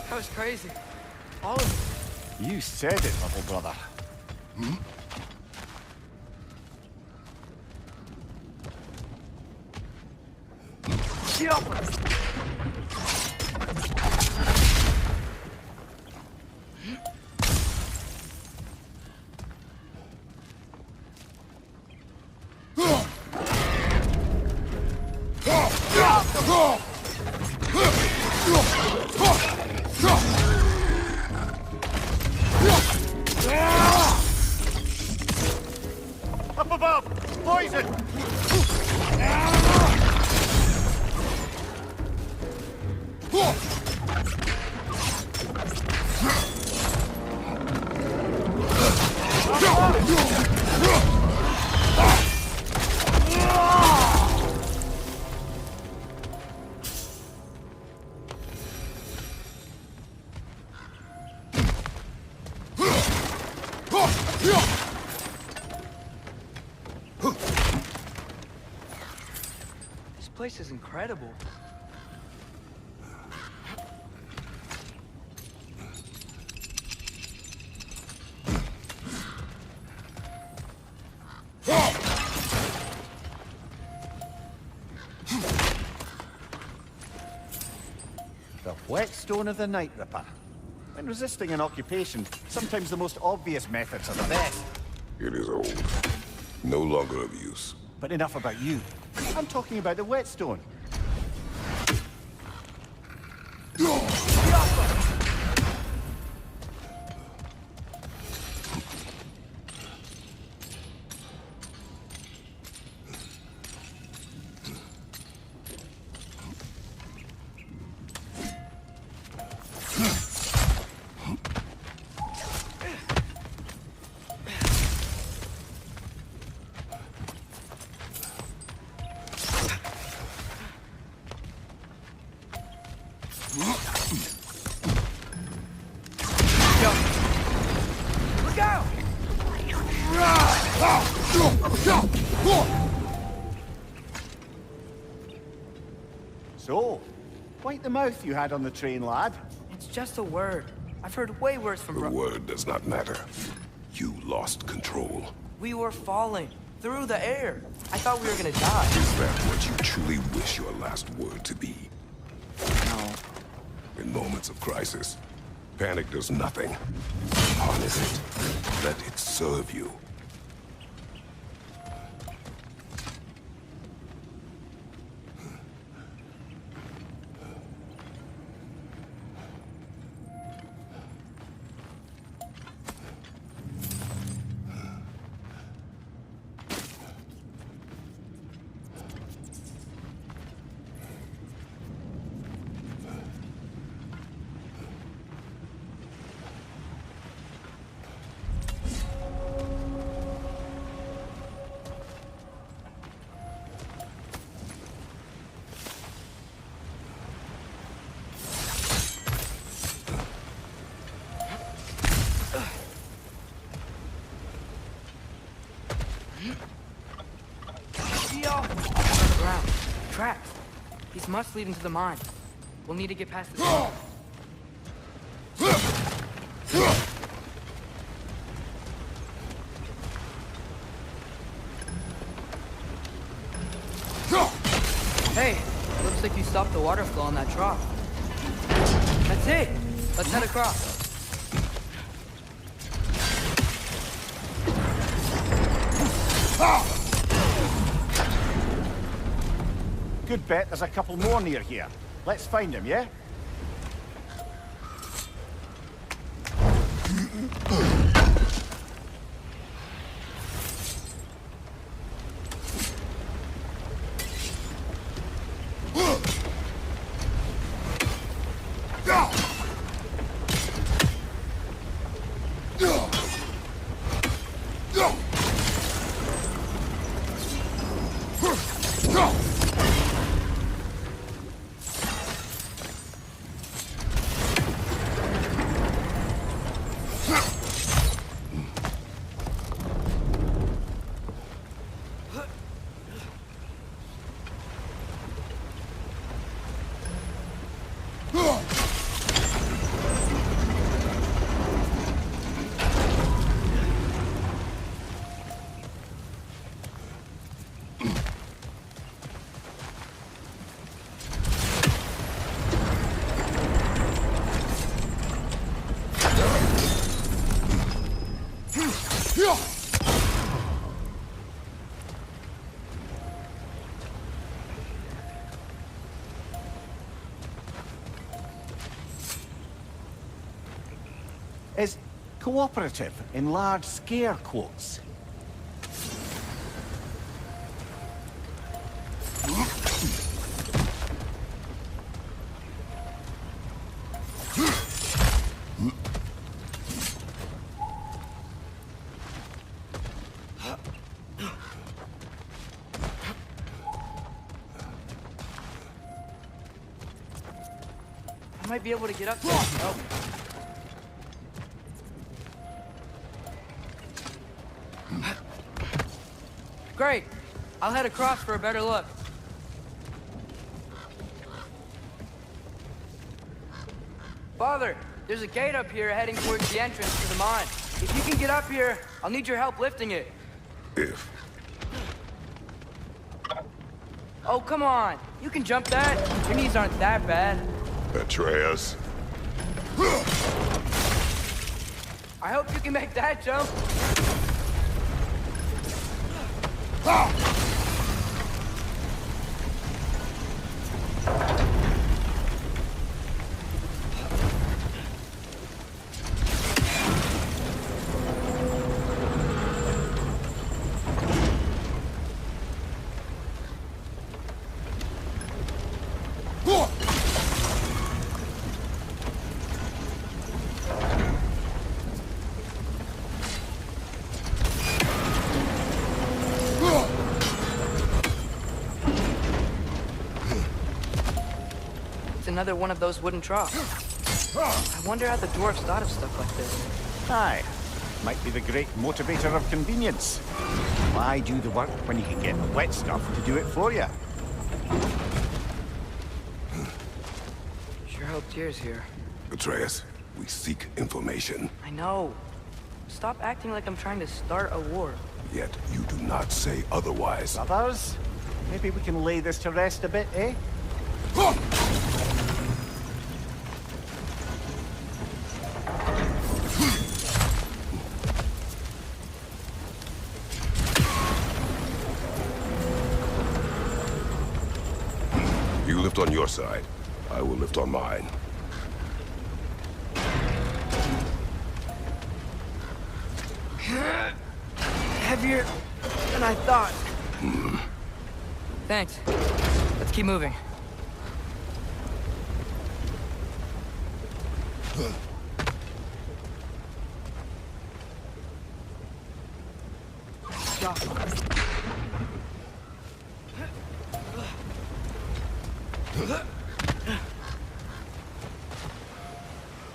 That was crazy. All of it. You said it, little brother. Jump up! Up above! Poison! This place is incredible. The whetstone of the Night Ripper. When resisting an occupation, sometimes the most obvious methods are the best. It is old. No longer of use. But enough about you. I'm talking about the whetstone. So, quite the mouth you had on the train, lad. It's just a word. I've heard way worse from The word does not matter. You lost control. We were falling through the air. I thought we were gonna die. Is that what you truly wish your last word to be? No. In moments of crisis, panic does nothing. Harness it. Let it serve you. Tracks. These must lead into the mine. We'll need to get past this. Hey, looks like you stopped the water flow on that trough. That's it. Let's head across. Good bet there's a couple more near here. Let's find him, yeah? Is cooperative in large scare quotes. I might be able to get up there. Oh. Great. I'll head across for a better look. Father, there's a gate up here heading towards the entrance to the mine. If you can get up here, I'll need your help lifting it. If. Oh, come on. You can jump that. Your knees aren't that bad. Atreus. I hope you can make that jump. another one of those wooden troughs. I wonder how the dwarves thought of stuff like this. Aye. Might be the great motivator of convenience. Why do the work when you can get wet stuff to do it for you? Sure hope Tyr's here. Atreus, we seek information. I know. Stop acting like I'm trying to start a war. Yet you do not say otherwise. Brothers, maybe we can lay this to rest a bit, eh? You lift on your side. I will lift on mine. Heavier than I thought. Thanks. Let's keep moving.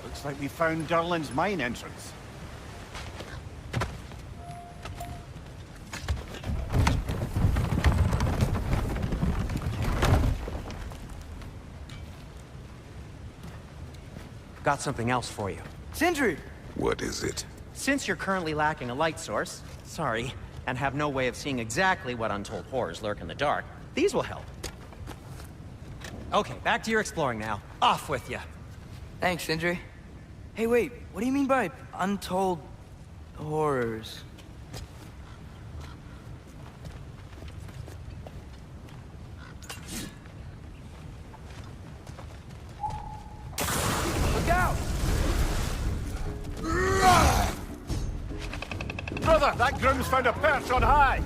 Looks like we found Durlin's mine entrance. Got something else for you. Sindri! What is it? Since you're currently lacking a light source, sorry, and have no way of seeing exactly what untold horrors lurk in the dark, these will help. Okay, back to your exploring now. Off with you. Thanks, Sindri. Hey, wait, what do you mean by untold horrors? Look out! Brother, that groom's found a perch on high!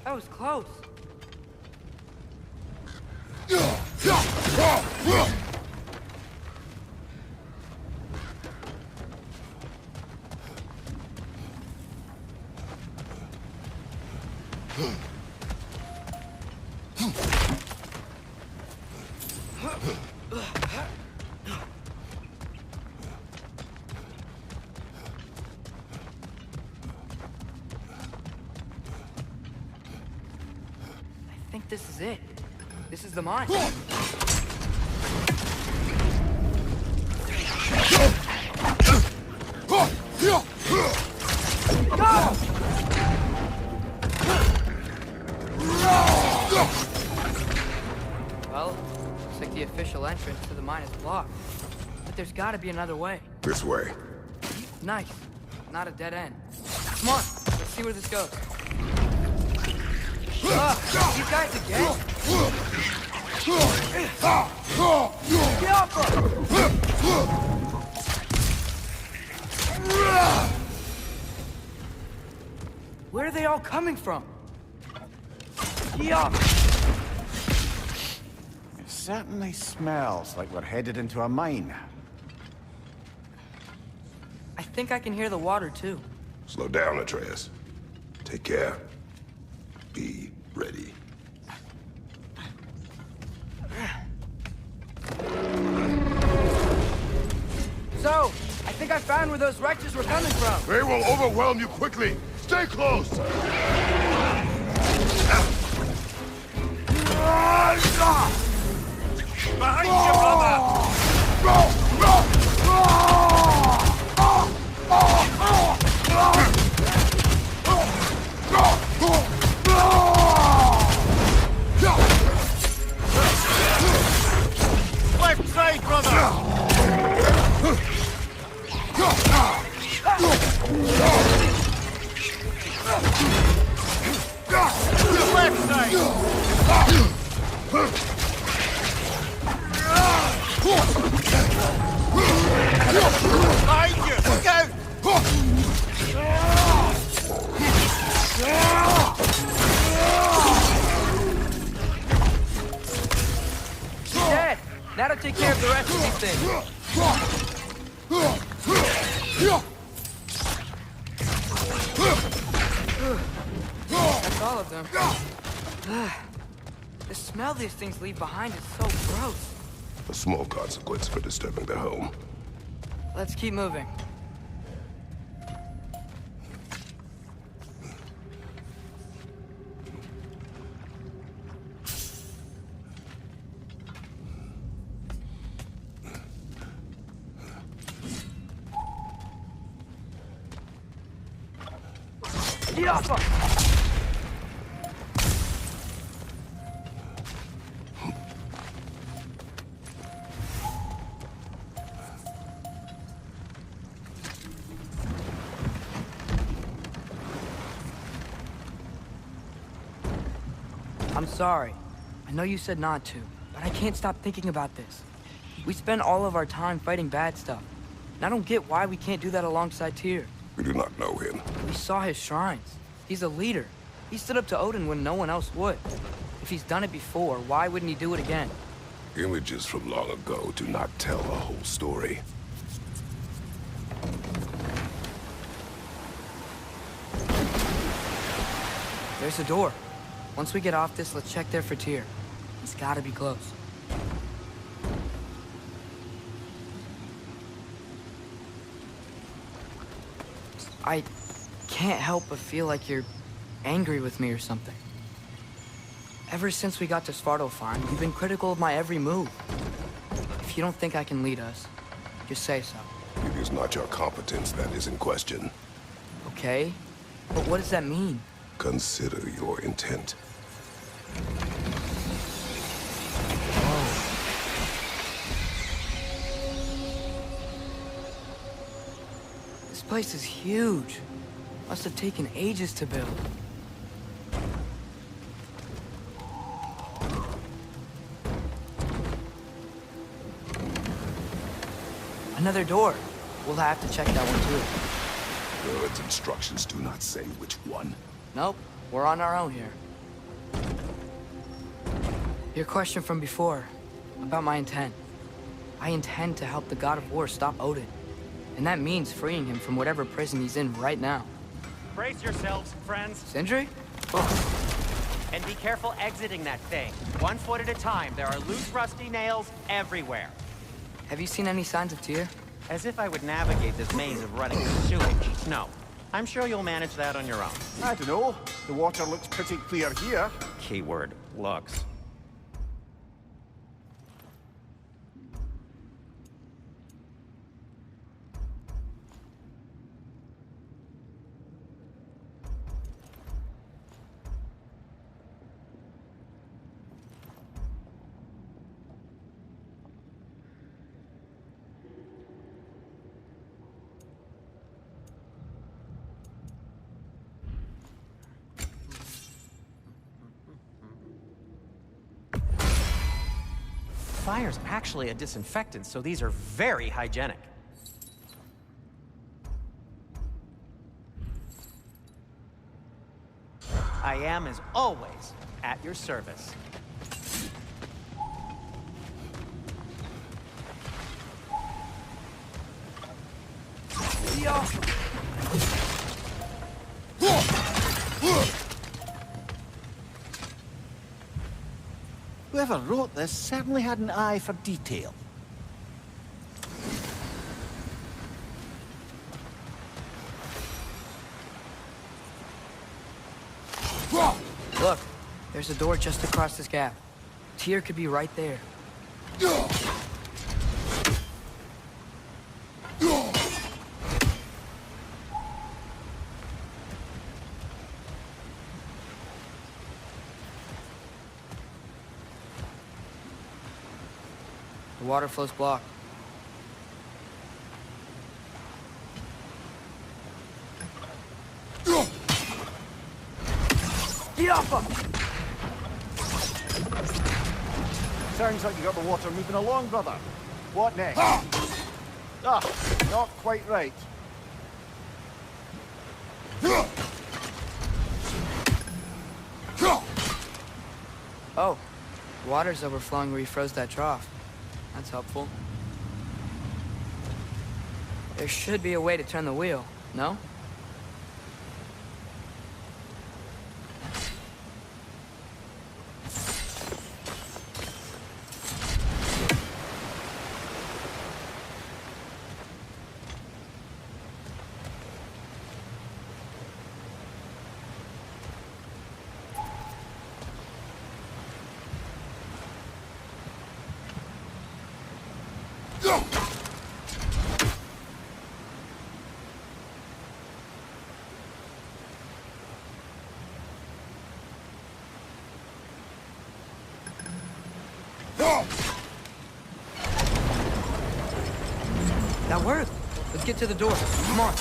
That was close. I think this is it. This is the mine. Well, looks like the official entrance to the mine is blocked. But there's gotta be another way. This way. Nice. Not a dead end. Come on, let's see where this goes. You guys again? Get off her! Where are they all coming from? Get off! It certainly smells like we're headed into a mine. I think I can hear the water too. Slow down, Atreus. Take care. Be ready. So, I think I found where those wretches were coming from. They will overwhelm you quickly. Stay close! Behind you, brother! Left side, brother! Left side! Behind you! Look out! Dead! That'll take care of the rest of these things. That's all of them. The smell these things leave behind is so gross. A small consequence for disturbing their home. Let's keep moving. Get off her! I'm sorry. I know you said not to, but I can't stop thinking about this. We spend all of our time fighting bad stuff, and I don't get why we can't do that alongside Tyr. We do not know him. We saw his shrines. He's a leader. He stood up to Odin when no one else would. If he's done it before, why wouldn't he do it again? Images from long ago do not tell a whole story. There's a door. Once we get off this, let's check there for Tyr. He's gotta be close. I can't help but feel like you're angry with me or something. Ever since we got to Svartalfheim, you've been critical of my every move. If you don't think I can lead us, just say so. It is not your competence that is in question. Okay? But what does that mean? Consider your intent. This place is huge. Must have taken ages to build. Another door. We'll have to check that one too. Its instructions do not say which one. Nope, we're on our own here. Your question from before, about my intent. I intend to help the God of War stop Odin. And that means freeing him from whatever prison he's in right now. Brace yourselves, friends. Sindri? And be careful exiting that thing. 1 foot at a time. There are loose, rusty nails everywhere. Have you seen any signs of Tyr? As if I would navigate this maze of running sewage. No. I'm sure you'll manage that on your own. I don't know. The water looks pretty clear here. Keyword, looks. Fire's actually a disinfectant, so these are very hygienic. I am, as always, at your service. Whoever wrote this certainly had an eye for detail. Look, there's a door just across this gap. Tyr could be right there. The water flow's blocked. Get off him! Sounds like you got the water moving along, brother. What next? Ah, not quite right. Oh, water's overflowing where you froze that trough. That's helpful. There should be a way to turn the wheel, no? That worked. Let's get to the door. Come on.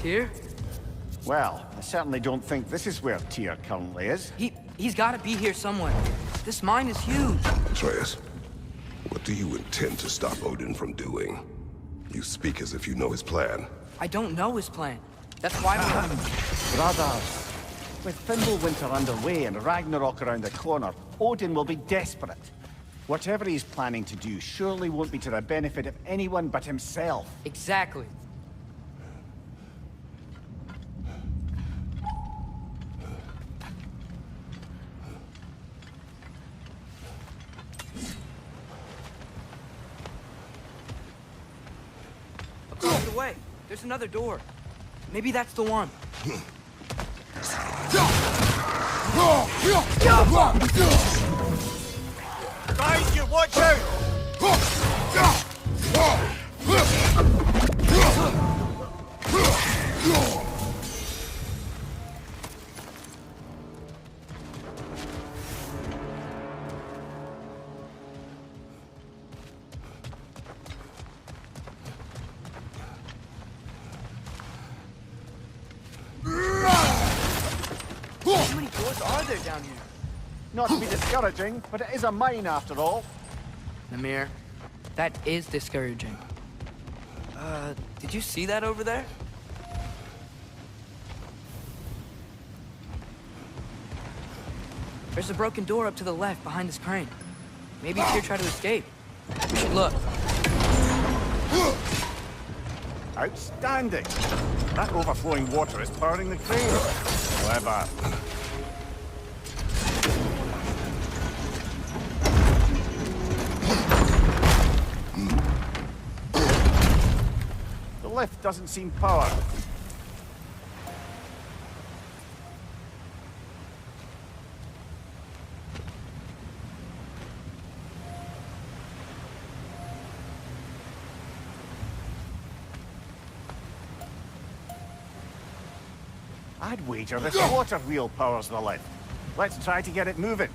Tyr? Well, I certainly don't think this is where Tyr currently is. He's got to be here somewhere. This mine is huge. Atreus, what do you intend to stop Odin from doing? You speak as if you know his plan. I don't know his plan. That's why Brothers, with Fimbulwinter underway and Ragnarok around the corner, Odin will be desperate. Whatever he's planning to do surely won't be to the benefit of anyone but himself. Exactly. Across the way, there's another door. Maybe that's the one. Guys, you watch out! How many doors are there down here? Not to be discouraging, but it is a mine after all. Namir, that is discouraging. Did you see that over there? There's a broken door up to the left behind this crane. Maybe Tyr tried to escape. We should look. Outstanding! That overflowing water is powering the crane. Clever. The lift doesn't seem powered. I'd wager this water wheel powers the lift. Let's try to get it moving.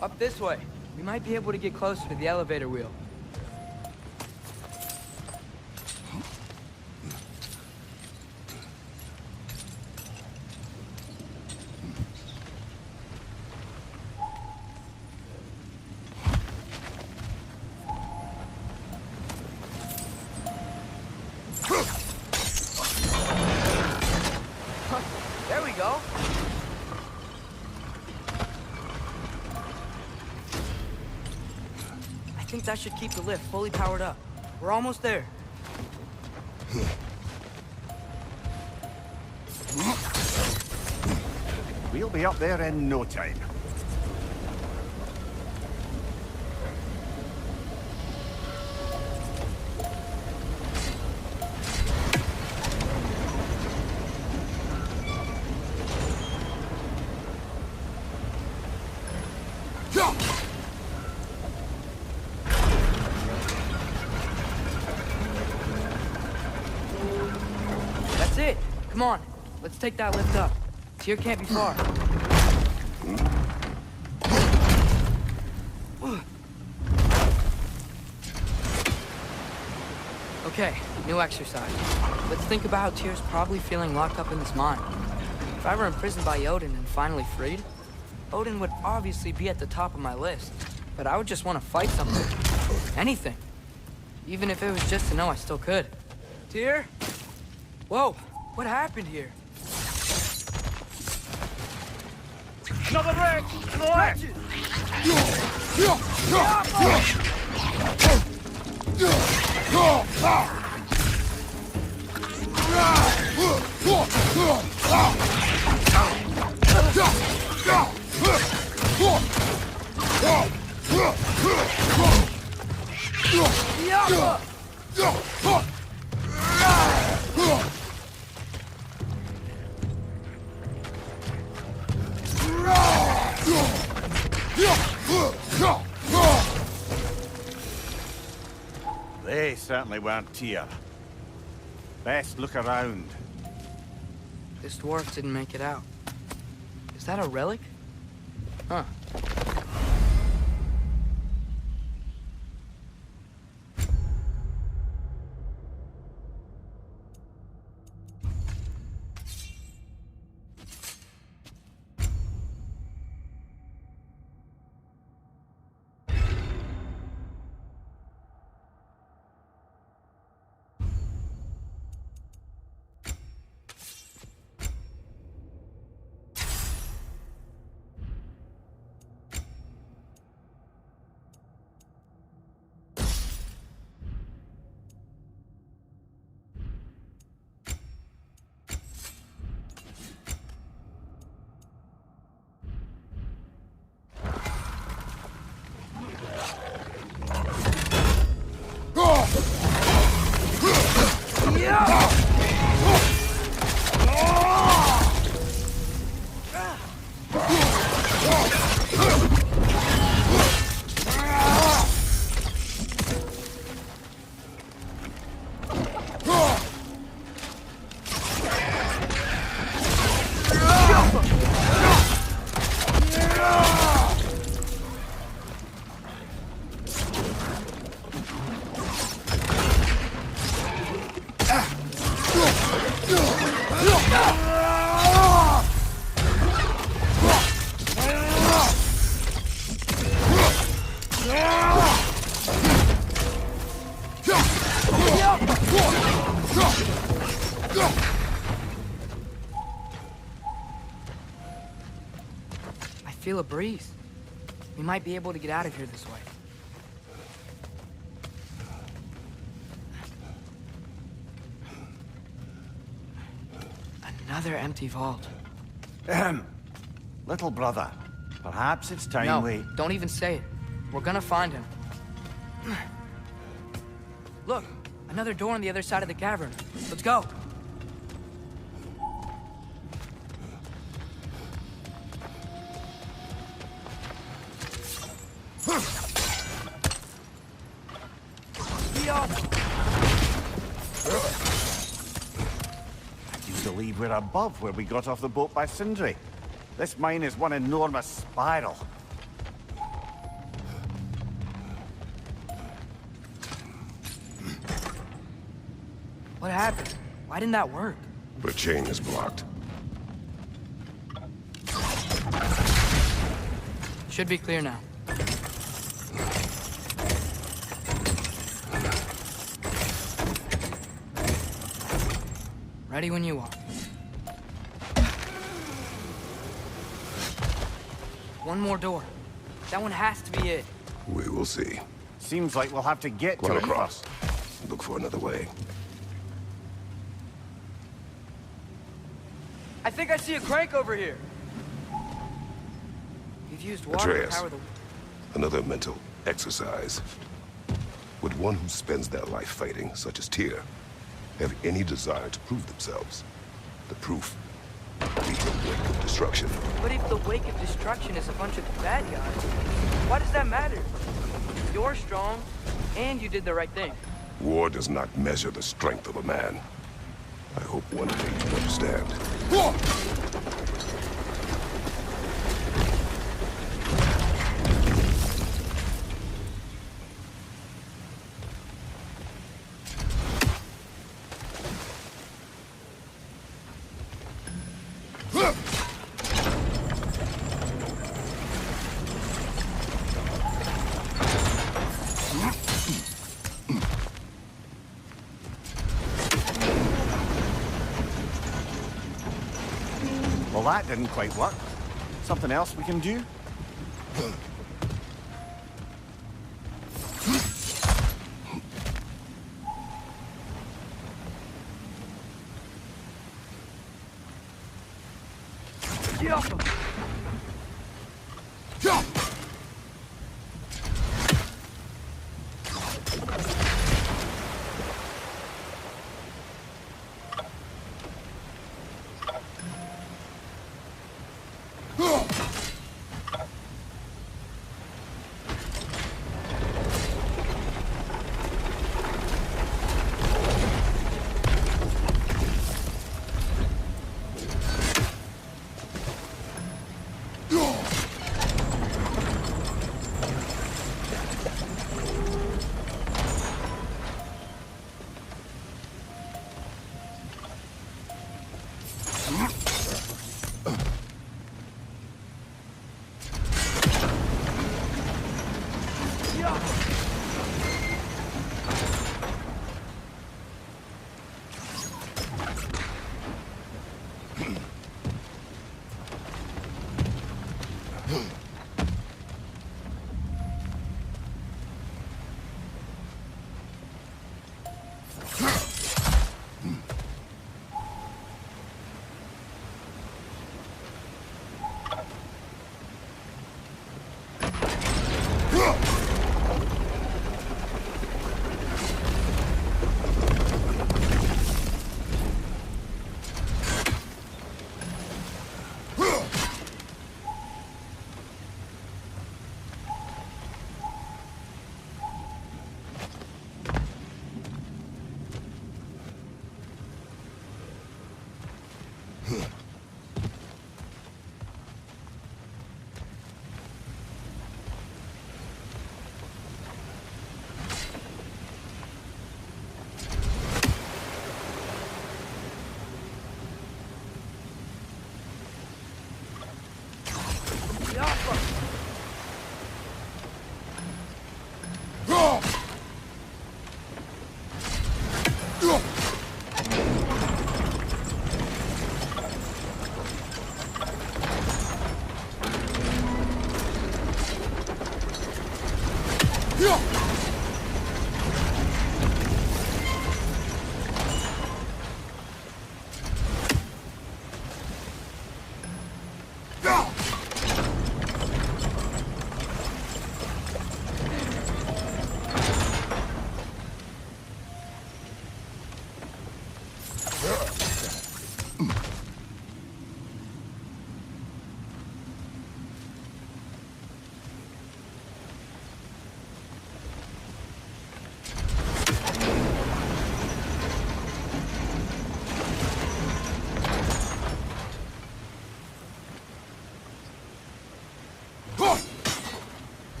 Up this way. We might be able to get closer to the elevator wheel. There we go. I think that should keep the lift fully powered up. We're almost there. We'll be up there in no time. That's it. Come on. Let's take that lift up. Tyr can't be far. Okay, new exercise. Let's think about how Tyr's probably feeling locked up in this mine. If I were imprisoned by Odin and finally freed, Odin would obviously be at the top of my list. But I would just want to fight something. Anything. Even if it was just to know I still could. Tyr? Whoa, what happened here? Another wreck! To the left! They certainly weren't Tyr. Best look around. This dwarf didn't make it out. Is that a relic? Huh. feel a breeze. We might be able to get out of here this way. Another empty vault. Little brother, perhaps it's time No, we... don't even say it. We're gonna find him. Look, another door on the other side of the cavern. Let's go. I used to believe we're above where we got off the boat by Sindri. This mine is one enormous spiral. What happened? Why didn't that work? The chain is blocked. Should be clear now. Ready when you are. One more door. That one has to be it. We will see. Seems like we'll have to get to Run it across. first. Look for another way. I think I see a crank over here. You've used water to Atreus. power the... Another mental exercise. Would one who spends their life fighting, such as Tyr, have any desire to prove themselves? The proof leads to the wake of destruction. But if the wake of destruction is a bunch of bad guys, why does that matter? You're strong, and you did the right thing. War does not measure the strength of a man. I hope one day you understand. Well, that didn't quite work. Something else we can do?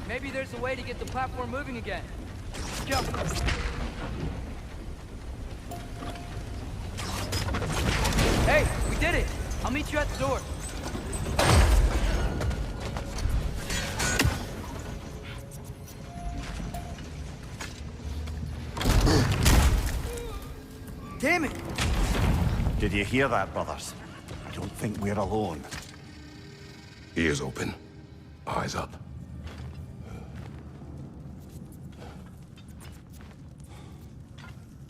Maybe there's a way to get the platform moving again. Go. Hey, we did it! I'll meet you at the door. Damn it! Did you hear that, brothers? I don't think we're alone. Ears open, eyes up.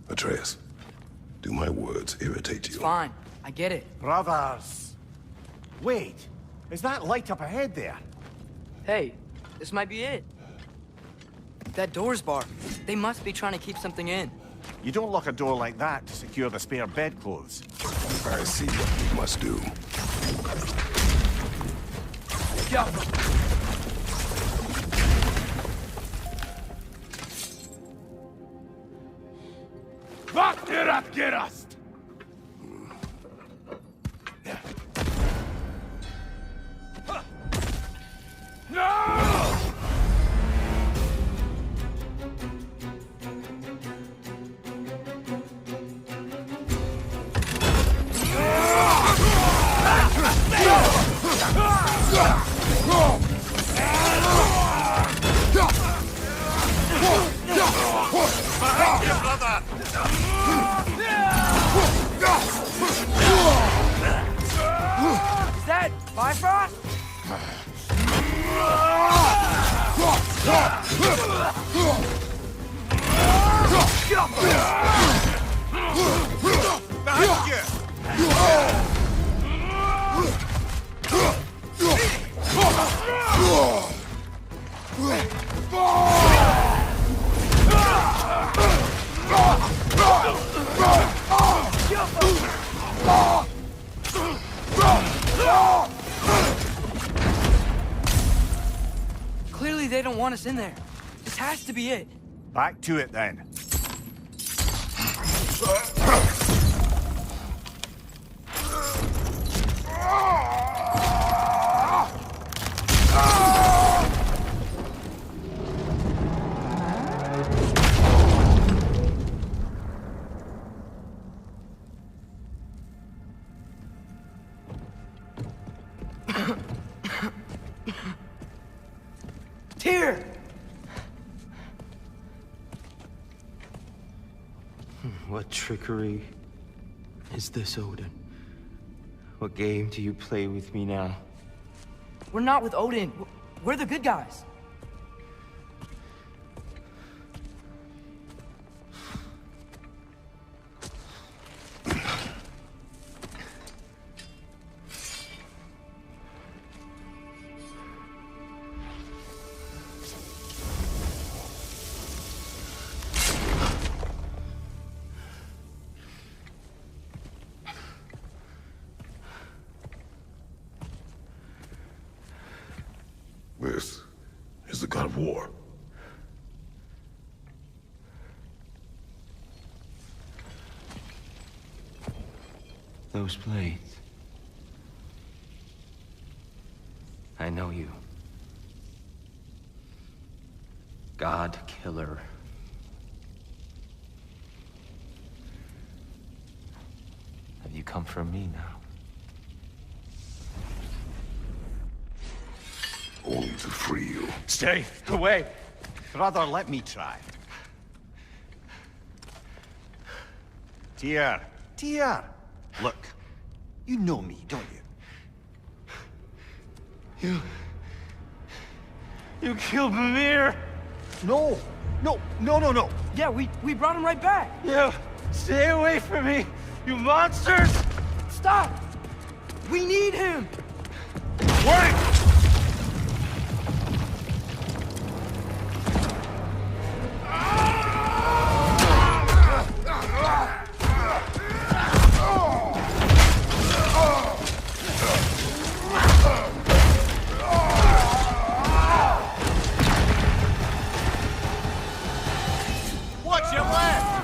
Atreus, do my words irritate you? It's fine. I get it. Brothers! Wait, is that light up ahead there? Hey, this might be it. That door's barred. They must be trying to keep something in. You don't lock a door like that to secure the spare bedclothes. I see what we must do. Go! Gerast! Is that Bifrost? Clearly they don't want us in there. This has to be it. Back to it then. Tyr! What trickery is this, Odin? What game do you play with me now? We're not with Odin. We're the good guys. This is the God of War. Those blades. I know you. God Killer. Have you come for me now? Only to free you. Stay away. Brother, let me try. Tyr. Tyr. Look, you know me, don't you? You killed Mimir! No. No. Yeah, we brought him right back. You stay away from me, you monsters! Stop! We need him! Wait! Watch your left!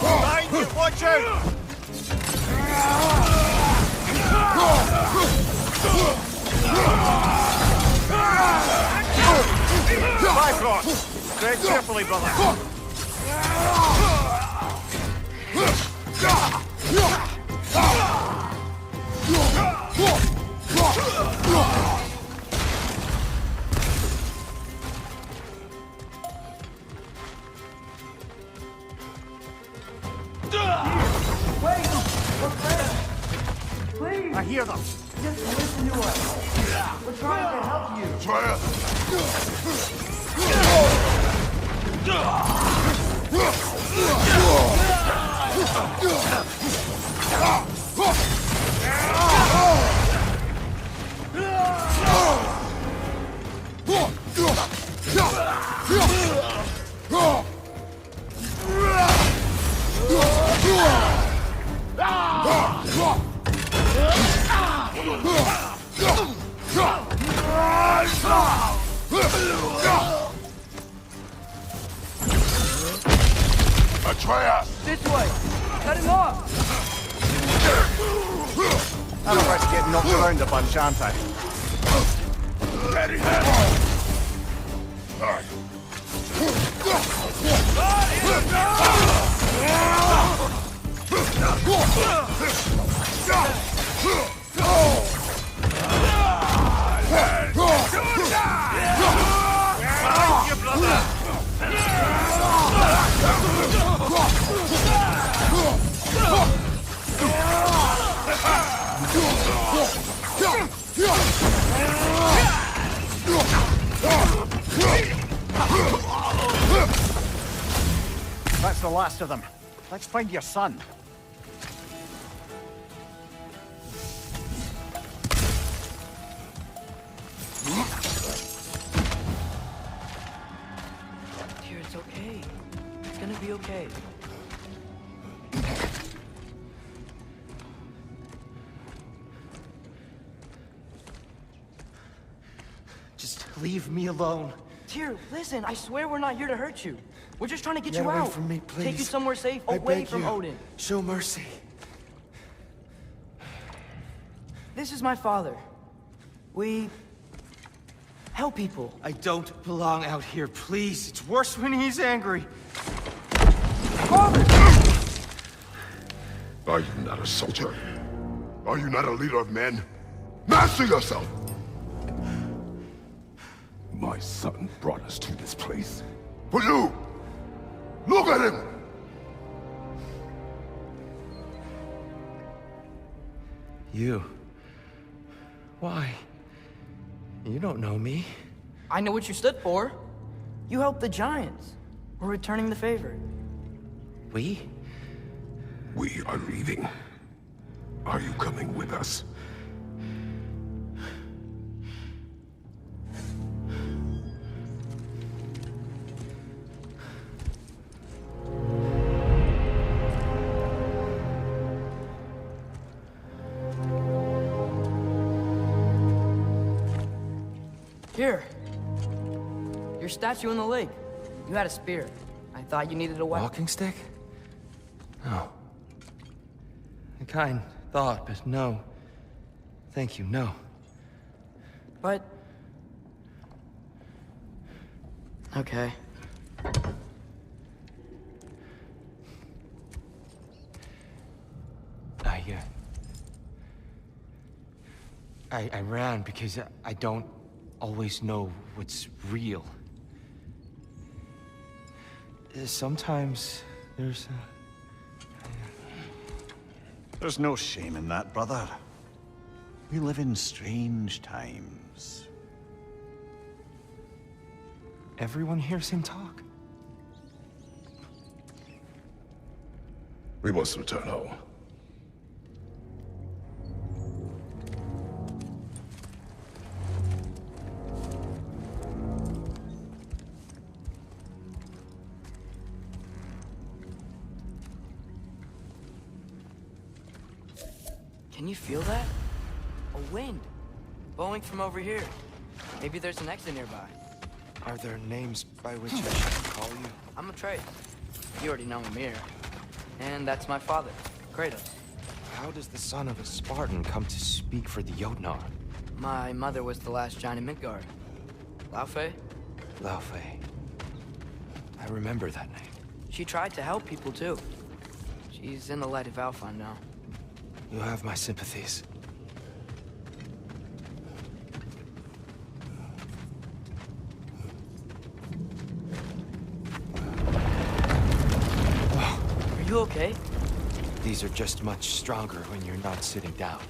Behind you, watch out! Bifrost! Tread carefully, brother. Please, I hear them. just listen to us. We're trying to help you. Try Atreus! This way. Cut him off. I'm about to get knocked around a bunch, aren't I? Ready, head! That's the last of them. Let's find your son. Dear, it's okay. It's gonna be okay. Just leave me alone. Tyr, listen, I swear we're not here to hurt you. We're just trying to get Get you away out. from me, Take you please. somewhere safe, I away beg from you. Odin. Show mercy. This is my father. We help people. I don't belong out here, please. It's worse when he's angry. Father! Are you not a soldier? Are you not a leader of men? Master yourself! My son brought us to this place. For you! Look at him! You. Why? You don't know me. I know what you stood for. You helped the giants. We're returning the favor. We? We are leaving. Are you coming with us? Here. Your statue in the lake. You had a spear. I thought you needed a weapon. Walking stick? No. A kind thought, but no. Thank you, no. But... Okay. I ran because I don't always know what's real. Sometimes there's There's no shame in that, brother. We live in strange times. Everyone hears him talk. We must return home. Can you feel that? A wind. Blowing from over here. Maybe there's an exit nearby. Are there names by which I should call you? I'm Atreus. You already know him here. And that's my father, Kratos. How does the son of a Spartan come to speak for the Jotnar? My mother was the last giant in Midgard. Laufey? Laufey. I remember that name. She tried to help people too. She's in the light of Alfheim now. You have my sympathies. Are you okay? These are just much stronger when you're not sitting down.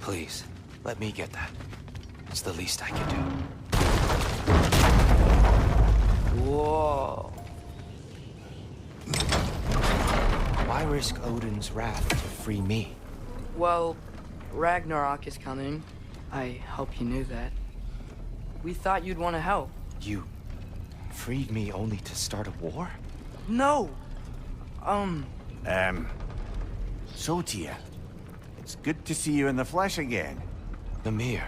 Please, let me get that. It's the least I can do. Whoa. Why risk Odin's wrath to free me? Well, Ragnarok is coming. I hope you knew that. We thought you'd want to help. You freed me only to start a war? No! So, Tia, it's good to see you in the flesh again. Mimir,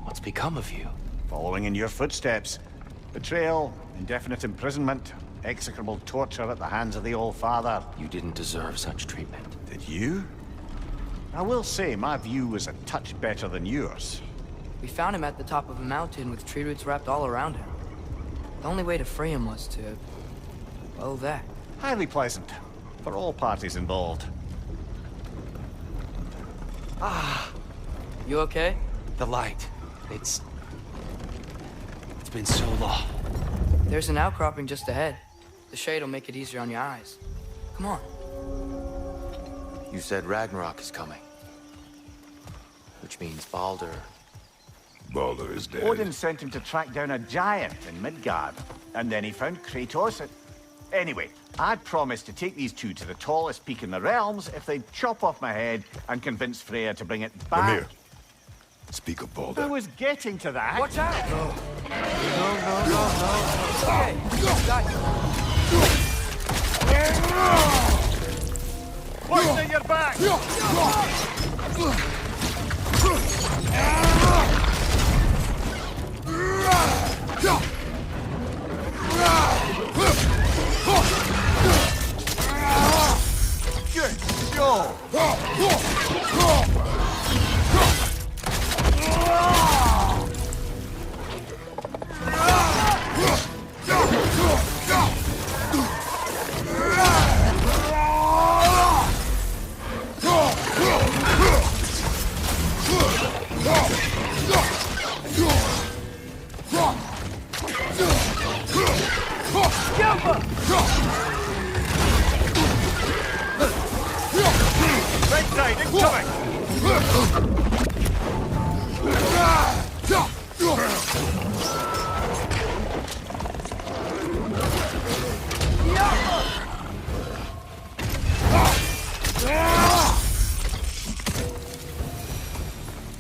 what's become of you? Following in your footsteps. Betrayal, indefinite imprisonment, execrable torture at the hands of the Old Father. You didn't deserve such treatment. Did you? I will say, my view was a touch better than yours. We found him at the top of a mountain with tree roots wrapped all around him. The only way to free him was to... well, that. Highly pleasant, for all parties involved. You okay? The light. It's been so long. There's an outcropping just ahead. The shade will make it easier on your eyes. Come on. You said Ragnarok is coming. Which means Baldur. Baldur is dead. Odin sent him to track down a giant in Midgard, and then he found Kratos and... Anyway, I'd promised to take these two to the tallest peak in the realms if they'd chop off my head and convince Freya to bring it back. Mimir, speak of Baldur. I was getting to that. Watch out! No. Okay, got you. What's in your back? Good show. Right side, incoming!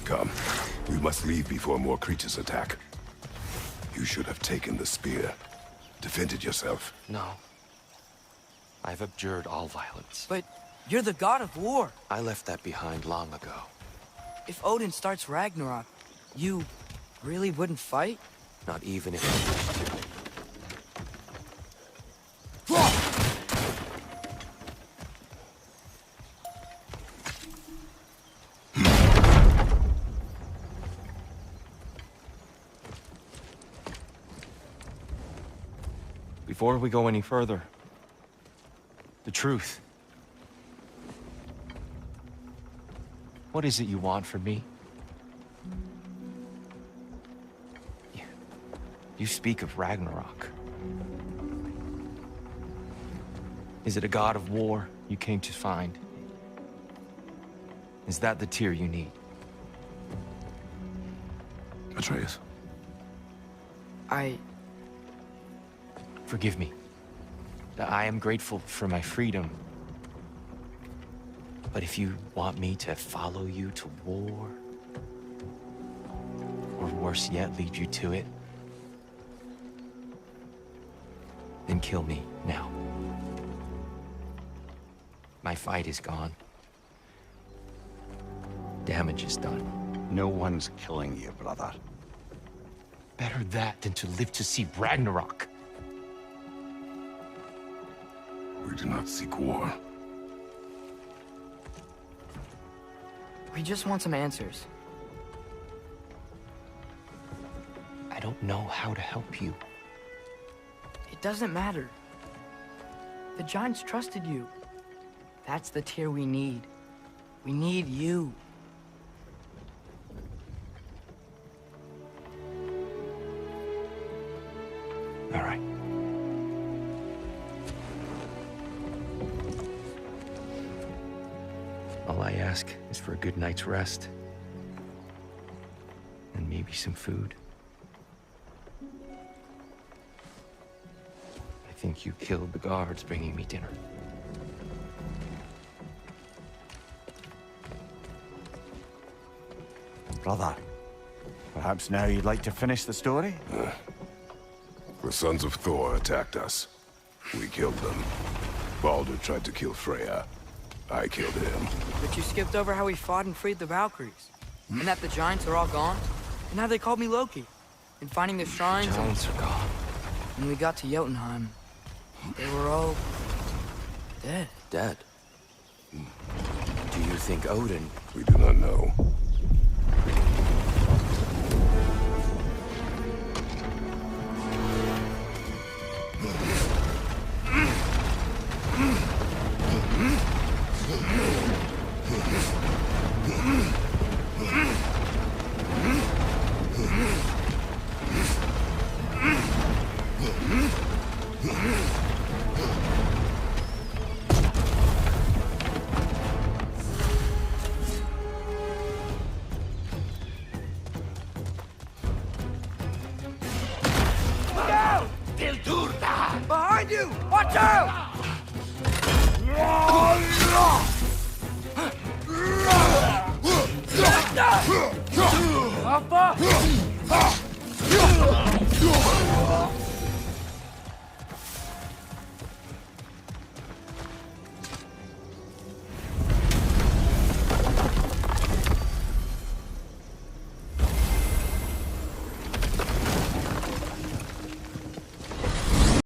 Come. We must leave before more creatures attack. You should have taken the spear. Defended yourself. No. I've abjured all violence. But You're the god of war. I left that behind long ago. If Odin starts Ragnarok, you really wouldn't fight? Not even if I wished to. Before we go any further, the truth. What is it you want from me? You speak of Ragnarok. Is it a god of war you came to find? Is that the tear you need? Atreus. Forgive me. I am grateful for my freedom. But if you want me to follow you to war, or worse yet, lead you to it, then kill me now. My fight is gone. Damage is done. No one's killing you, brother. Better that than to live to see Ragnarok. We do not seek war. We just want some answers. I don't know how to help you. It doesn't matter. The giants trusted you. That's the tear we need. We need you. All right. All I ask is for a good night's rest. And maybe some food. I think you killed the guards bringing me dinner. Brother, perhaps now you'd like to finish the story? The sons of Thor attacked us. We killed them. Baldur tried to kill Freya. I killed him. But you skipped over how we fought and freed the Valkyries. And that the giants are all gone. And how they called me Loki. And finding the shrines. Giants are gone. When we got to Jotunheim, they were all dead. Dead? Do you think Odin... We do not know. Behind you! Watch out! Alpha!